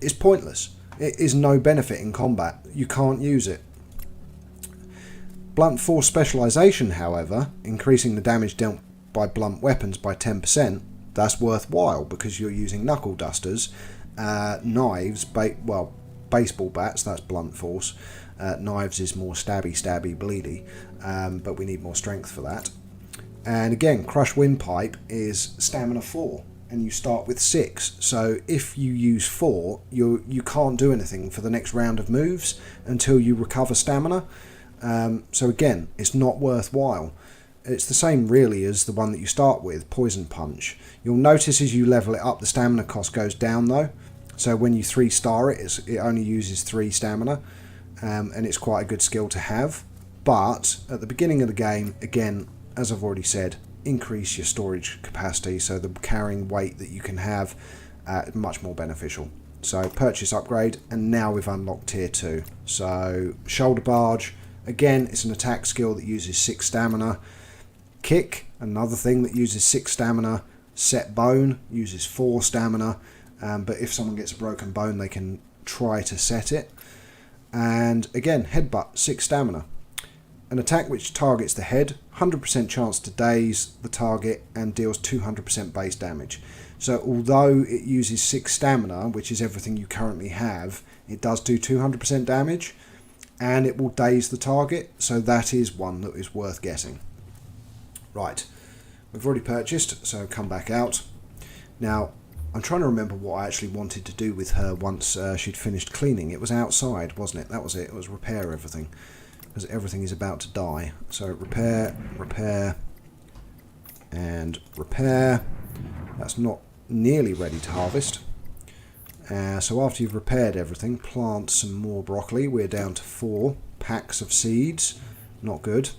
is pointless. It is no benefit in combat. You can't use it. Blunt force specialization, however, increasing the damage dealt by blunt weapons by 10%, that's worthwhile because you're using knuckle dusters, knives, baseball bats, that's blunt force. Knives is more stabby, bleedy, but we need more strength for that. And again, crush windpipe is stamina 4, and you start with 6. So if you use 4, you can't do anything for the next round of moves until you recover stamina. So again, it's not worthwhile. It's the same really as the one that you start with, Poison Punch. You'll notice as you level it up, the stamina cost goes down though. So when you 3-star it, it only uses 3 stamina, and it's quite a good skill to have. But at the beginning of the game, again, as I've already said, increase your storage capacity, so the carrying weight that you can have much more beneficial. So purchase upgrade, and now we've unlocked tier 2. So shoulder barge, again, it's an attack skill that uses 6 stamina. Kick, another thing that uses 6 stamina. Set bone uses 4 stamina, but if someone gets a broken bone, they can try to set it. And again, headbutt, 6 stamina. An attack which targets the head, 100% chance to daze the target and deals 200% base damage. So although it uses 6 stamina, which is everything you currently have, it does do 200% damage and it will daze the target. So that is one that is worth getting. Right, we've already purchased, so come back out. Now, I'm trying to remember what I actually wanted to do with her once she'd finished cleaning. It was outside, wasn't it? That was it. It was repair everything. Because everything is about to die. So repair, repair, and repair. That's not nearly ready to harvest. So after you've repaired everything, plant some more broccoli. We're down to 4 packs of seeds. Not good.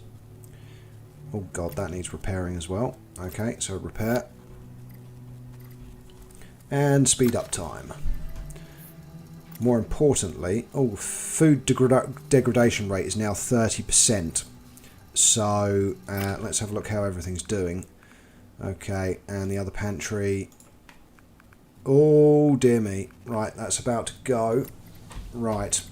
Oh god, that needs repairing as well. Okay, so repair. And speed up time. More importantly, food degradation rate is now 30%. So let's have a look how everything's doing. Okay, and the other pantry. Oh dear me. Right, that's about to go. Right.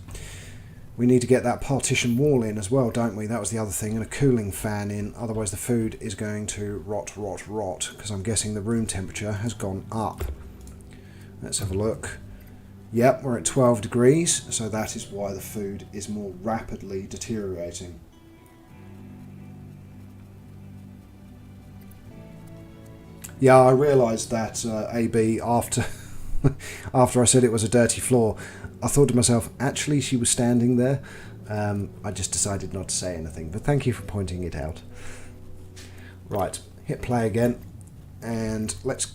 We need to get that partition wall in as well, don't we? That was the other thing, and a cooling fan in. Otherwise the food is going to rot, because I'm guessing the room temperature has gone up. Let's have a look. Yep, we're at 12 degrees, so that is why the food is more rapidly deteriorating. Yeah, I realised that, AB, after I said it was a dirty floor, I thought to myself, actually she was standing there. I just decided not to say anything, but thank you for pointing it out. Right, hit play again, and let's...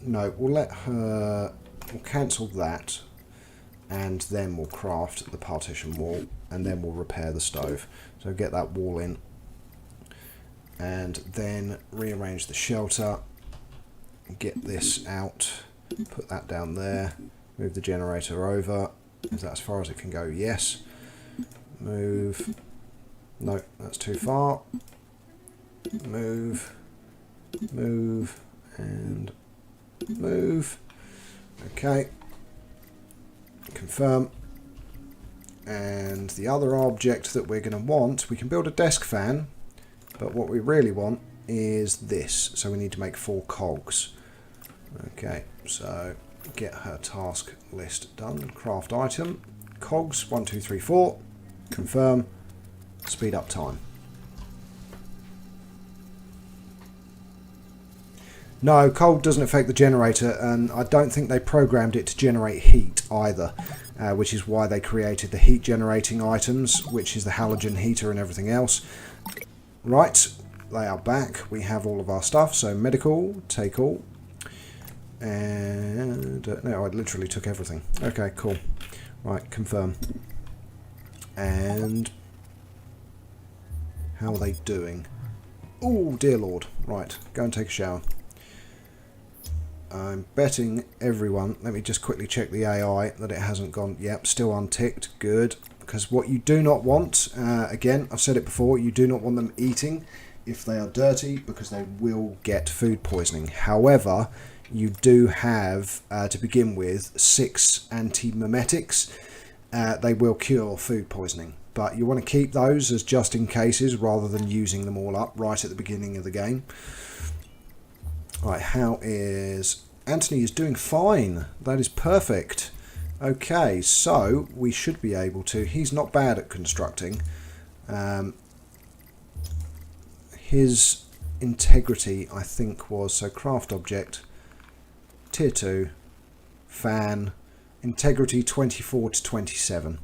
No, we'll cancel that, and then we'll craft the partition wall, and then we'll repair the stove. So get that wall in, and then rearrange the shelter, get this out, put that down there, move the generator over. Is that as far as it can go? Yes. Move. No, that's too far. Move, move, and move. Okay, confirm. And the other object that we're going to want, we can build a desk fan, but what we really want is this. So we need to make 4 cogs. Okay, so get her task list done. Craft item, cogs, 1, 2, 3, 4. Confirm. Speed up time. No, cold doesn't affect the generator, and I don't think they programmed it to generate heat either, which is why they created the heat generating items, which is the halogen heater and everything else. Right, they are back. We have all of our stuff, so medical, take all. And no, I literally took everything. Okay, cool. Right, confirm. And how are they doing? Oh, dear Lord. Right, go and take a shower. I'm betting everyone, let me just quickly check the AI that it hasn't gone, yep, still unticked, good. Because what you do not want, again, I've said it before, you do not want them eating if they are dirty, because they will get food poisoning. However, you do have, to begin with, 6 anti-memetics. They will cure food poisoning, but you want to keep those as just in cases rather than using them all up right at the beginning of the game. Right, how is... Anthony is doing fine. That is perfect. Okay, so we should be able to... He's not bad at constructing. His integrity, I think, was... So, craft object, tier 2, fan, integrity 24 to 27.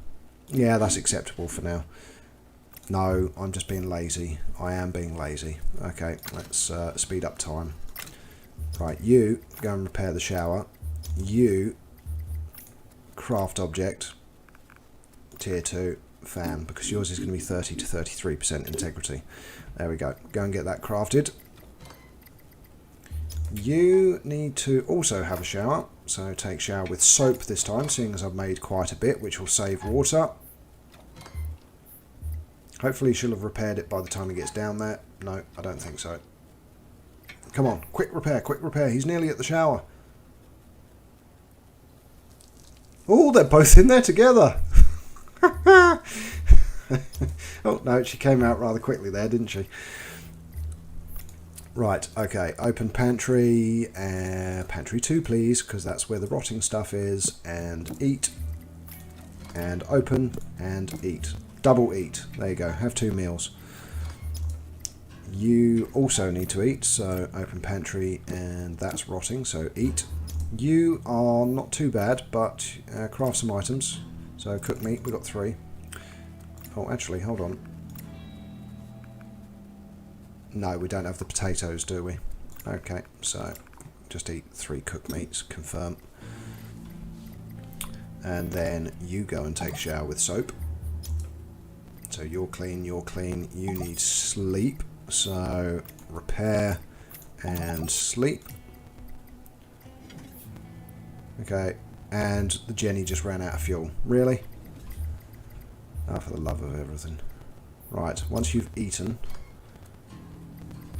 Yeah, that's acceptable for now. No, I'm just being lazy. I am being lazy. Okay, let's speed up time. Right, you go and repair the shower. You craft object, tier 2, fan, because yours is going to be 30 to 33% integrity. There we go. Go and get that crafted. You need to also have a shower, so take shower with soap this time, seeing as I've made quite a bit, which will save water. Hopefully she'll have repaired it by the time he gets down there. No, I don't think so. Come on, quick repair, quick repair. He's nearly at the shower. Oh, they're both in there together. Oh, no, she came out rather quickly there, didn't she? Right, okay, open pantry, pantry 2 please, because that's where the rotting stuff is, and eat, and open, and eat. Double eat, there you go, have 2 meals. You also need to eat, so open pantry, and that's rotting, so eat. You are not too bad, but craft some items. So cook meat, we've got 3. Oh, actually, hold on. No, we don't have the potatoes, do we? Okay, so just eat 3 cooked meats, confirm. And then you go and take a shower with soap. So you're clean, you need sleep. So repair and sleep. Okay, and the Jenny just ran out of fuel. Really? Oh, for the love of everything. Right, once you've eaten...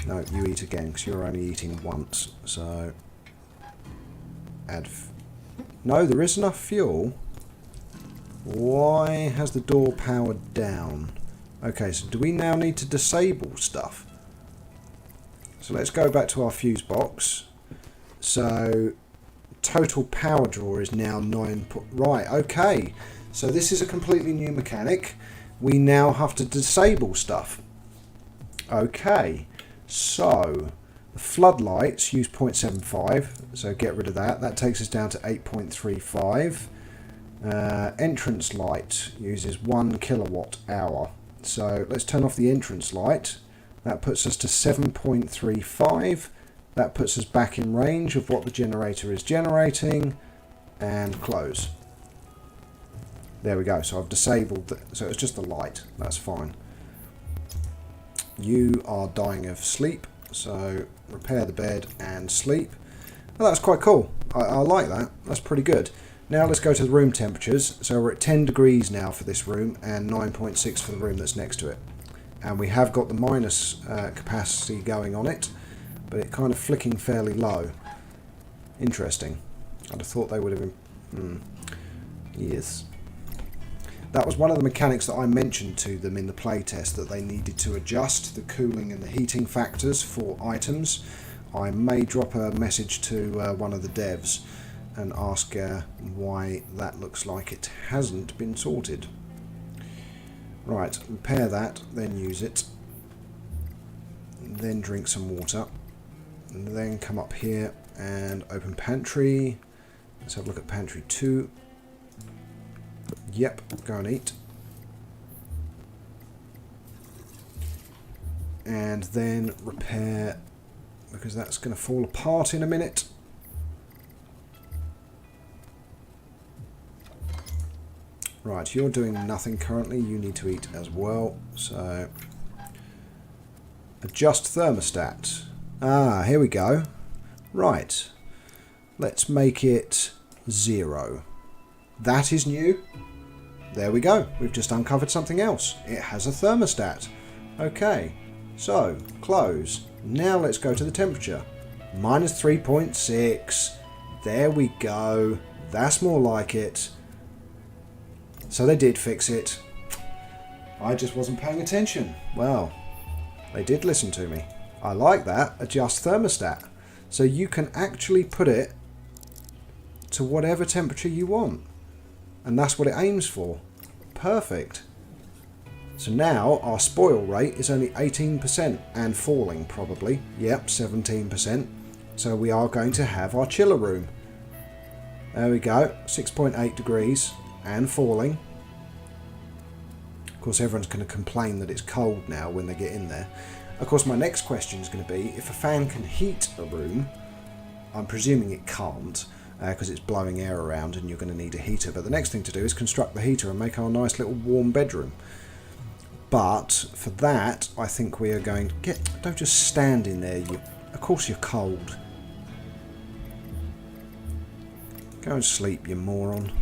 No, you eat again, because you're only eating once. So... add... No, there is enough fuel. Why has the door powered down? Okay, so do we now need to disable stuff? So let's go back to our fuse box. So... total power draw is now 9... Right, okay. So this is a completely new mechanic. We now have to disable stuff. Okay. So, the floodlights use 0.75. So get rid of that. That takes us down to 8.35. Entrance light uses 1 kilowatt hour. So let's turn off the entrance light. That puts us to 7.35. That puts us back in range of what the generator is generating, and close. There we go. So I've disabled, so it's just the light. That's fine. You are dying of sleep, so repair the bed and sleep. Well, that's quite cool. I like that. That's pretty good. Now let's go to the room temperatures. So we're at 10 degrees now for this room, and 9.6 for the room that's next to it. And we have got the minus capacity going on it, but it's kind of flicking fairly low. Interesting. I'd have thought they would have been... Yes. That was one of the mechanics that I mentioned to them in the playtest, that they needed to adjust the cooling and the heating factors for items. I may drop a message to one of the devs and ask why that looks like it hasn't been sorted. Right, repair that, then use it. Then drink some water. And then come up here and open pantry. Let's have a look at pantry 2. Yep, go and eat. And then repair, because that's going to fall apart in a minute. Right, you're doing nothing currently. You need to eat as well. So, adjust thermostat. Ah, here we go. Right. Let's make it 0. That is new. There we go. We've just uncovered something else. It has a thermostat. Okay. So, close. Now let's go to the temperature. Minus 3.6. There we go. That's more like it. So they did fix it. I just wasn't paying attention. Well, they did listen to me. I like that. Adjust thermostat. So you can actually put it to whatever temperature you want. And that's what it aims for. Perfect. So now our spoil rate is only 18% and falling probably. Yep, 17%. So we are going to have our chiller room. There we go. 6.8 degrees and falling. Of course, everyone's going to complain that it's cold now when they get in there. Of course, my next question is going to be, if a fan can heat a room, I'm presuming it can't, because it's blowing air around and you're going to need a heater. But the next thing to do is construct the heater and make our nice little warm bedroom. But for that, I think we are going to get... Don't just stand in there. Of course you're cold. Go and sleep, you moron.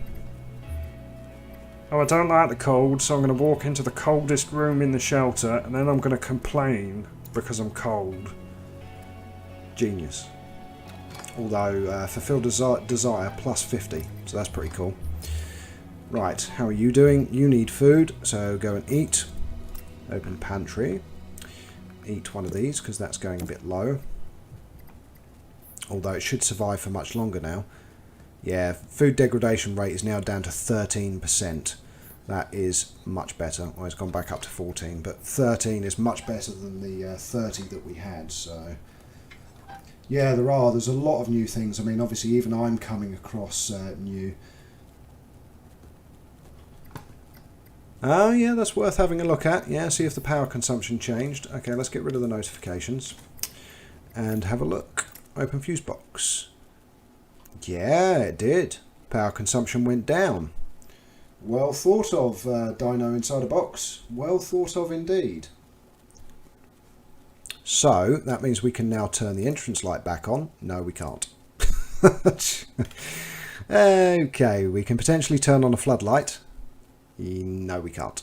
Oh, I don't like the cold, so I'm going to walk into the coldest room in the shelter, and then I'm going to complain because I'm cold. Genius. Although, fulfill desire plus 50, so that's pretty cool. Right, how are you doing? You need food, so go and eat. Open pantry. Eat one of these, because that's going a bit low. Although it should survive for much longer now. Yeah, food degradation rate is now down to 13%. That is much better. Well, it's gone back up to 14, but 13 is much better than the 30 that we had, so... Yeah, there's a lot of new things. I mean, obviously, even I'm coming across new... Oh, yeah, that's worth having a look at. Yeah, see if the power consumption changed. Okay, let's get rid of the notifications. And have a look. Open fuse box. Yeah, it did. Power consumption went down. Well thought of, Dino Inside a Box. Well thought of indeed. So, that means we can now turn the entrance light back on. No, we can't. Okay, we can potentially turn on a floodlight. No, we can't.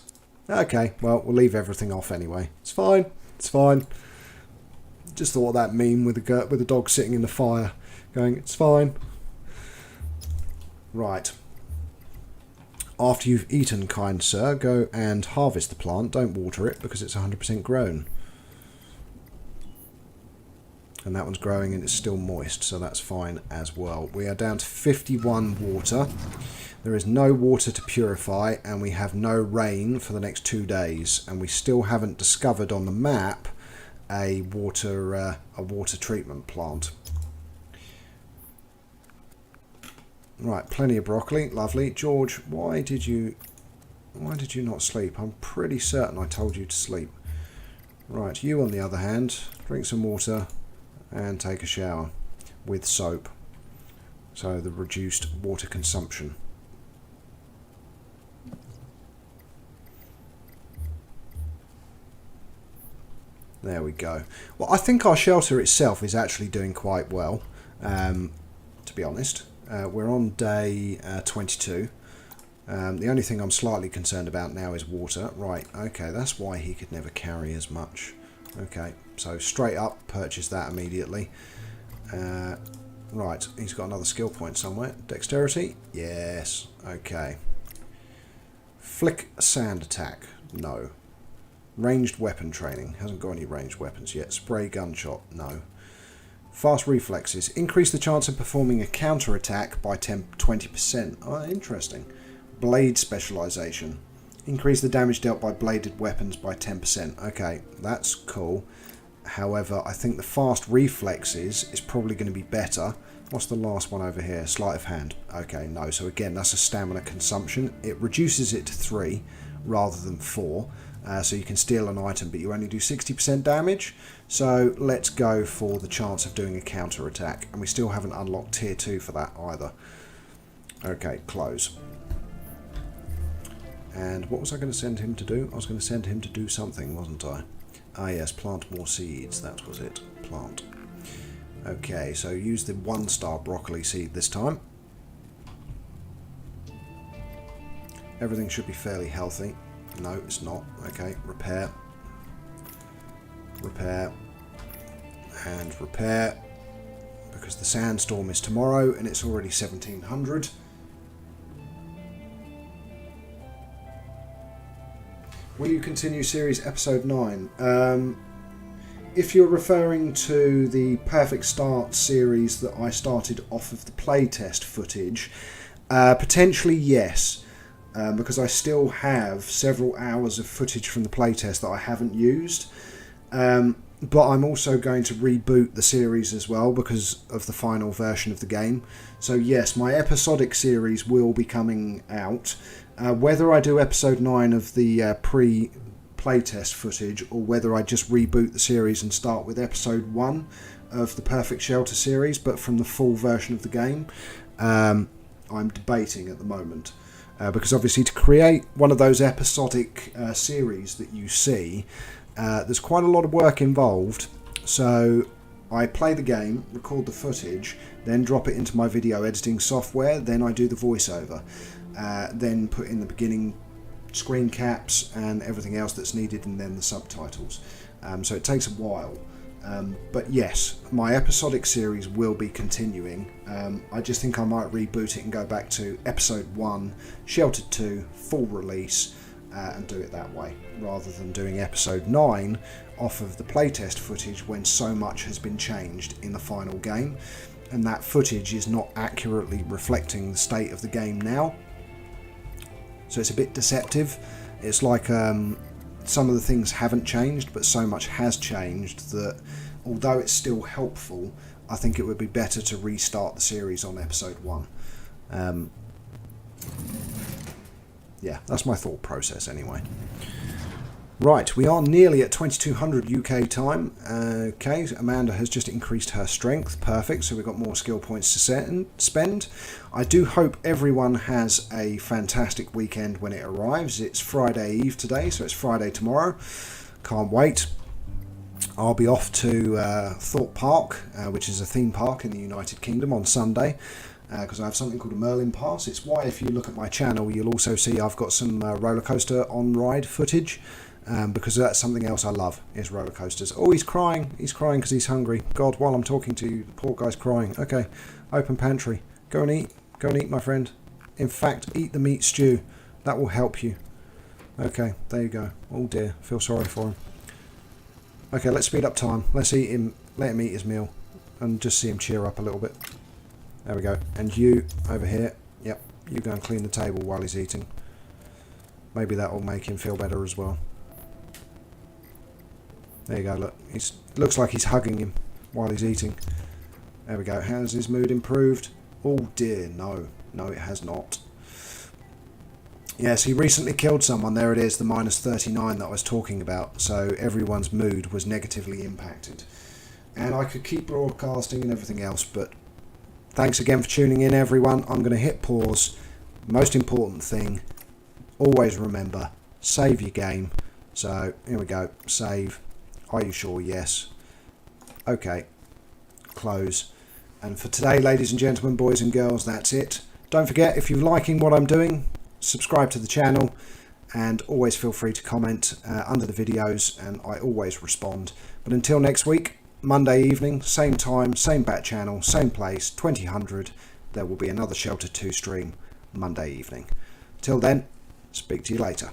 Okay, well, we'll leave everything off anyway. It's fine. It's fine. Just thought that meme with the dog sitting in the fire going, it's fine. Right. After you've eaten, kind sir, go and harvest the plant. Don't water it because it's 100% grown. And that one's growing and it's still moist, so that's fine as well. We are down to 51 water. There is no water to purify, and we have no rain for the next 2 days. And we still haven't discovered on the map a water treatment plant. Right, plenty of broccoli, lovely. George, why did you not sleep? I'm pretty certain I told you to sleep. Right, you on the other hand, drink some water and take a shower with soap. So the reduced water consumption. There we go. Well, I think our shelter itself is actually doing quite well, to be honest. We're on day 22. The only thing I'm slightly concerned about now is water. Right, okay, that's why he could never carry as much. Okay, so straight up, purchase that immediately. Right, he's got another skill point somewhere. Dexterity? Yes, okay. Flick sand attack? No. Ranged weapon training? Hasn't got any ranged weapons yet. Spray gunshot? No. Fast reflexes. Increase the chance of performing a counter attack by 20%. Oh, interesting. Blade specialization. Increase the damage dealt by bladed weapons by 10%. Okay, that's cool. However, I think the fast reflexes is probably going to be better. What's the last one over here? Sleight of hand. Okay, no. So again, that's a stamina consumption. It reduces it to 3 rather than 4. So you can steal an item, but you only do 60% damage. So let's go for the chance of doing a counter attack. And we still haven't unlocked tier 2 for that either. Okay, close. And what was I going to send him to do? I was going to send him to do something, wasn't I? Ah yes, plant more seeds. That was it. Plant. Okay, so use the 1-star broccoli seed this time. Everything should be fairly healthy. No, it's not. Okay, repair. Repair. And repair. Because the sandstorm is tomorrow and it's already 1700. Will you continue series episode 9? If you're referring to the Perfect Start series that I started off of the playtest footage, potentially yes, because I still have several hours of footage from the playtest that I haven't used. But I'm also going to reboot the series as well because of the final version of the game. So yes, my episodic series will be coming out. Whether I do episode 9 of the pre-playtest footage or whether I just reboot the series and start with episode 1 of the Perfect Shelter series, but from the full version of the game, I'm debating at the moment. Because obviously to create one of those episodic series that you see, there's quite a lot of work involved. So I play the game, record the footage, then drop it into my video editing software, then I do the voiceover. Then put in the beginning screen caps and everything else that's needed, and then the subtitles. So it takes a while. But yes, my episodic series will be continuing. I just think I might reboot it and go back to episode 1, Sheltered 2, full release, and do it that way, rather than doing episode 9 off of the playtest footage when so much has been changed in the final game, and that footage is not accurately reflecting the state of the game now. So it's a bit deceptive. It's like some of the things haven't changed, but so much has changed that although it's still helpful, I think it would be better to restart the series on episode 1. Yeah, that's my thought process anyway. Right, we are nearly at 2200 UK time. Okay, Amanda has just increased her strength. Perfect, so we've got more skill points to spend. I do hope everyone has a fantastic weekend when it arrives. It's Friday Eve today, so it's Friday tomorrow. Can't wait. I'll be off to Thorpe Park, which is a theme park in the United Kingdom, on Sunday, because I have something called a Merlin Pass. It's why, if you look at my channel, you'll also see I've got some roller coaster on-ride footage. Because that's something else I love, is roller coasters. Oh, he's crying. He's crying because he's hungry. God, while I'm talking to you, the poor guy's crying. Okay, open pantry. Go and eat. Go and eat, my friend. In fact, eat the meat stew. That will help you. Okay, there you go. Oh dear, feel sorry for him. Okay, let's speed up time. Let's eat him. Let him eat his meal, and just see him cheer up a little bit. There we go. And you over here. Yep, you go and clean the table while he's eating. Maybe that will make him feel better as well. There you go, look. Looks like he's hugging him while he's eating. There we go. Has his mood improved? Oh dear, no. No, it has not. Yes, he recently killed someone. There it is, the -39 that I was talking about. So everyone's mood was negatively impacted. And I could keep broadcasting and everything else, but thanks again for tuning in, everyone. I'm going to hit pause. Most important thing, always remember, save your game. So here we go, save. Are you sure? Yes. Okay. Close. And for today, ladies and gentlemen, boys and girls, that's it. Don't forget, if you're liking what I'm doing, subscribe to the channel, and always feel free to comment under the videos, and I always respond. But until next week, Monday evening, same time, same bat channel, same place, 2000, there will be another Shelter 2 stream Monday evening. Till then, speak to you later.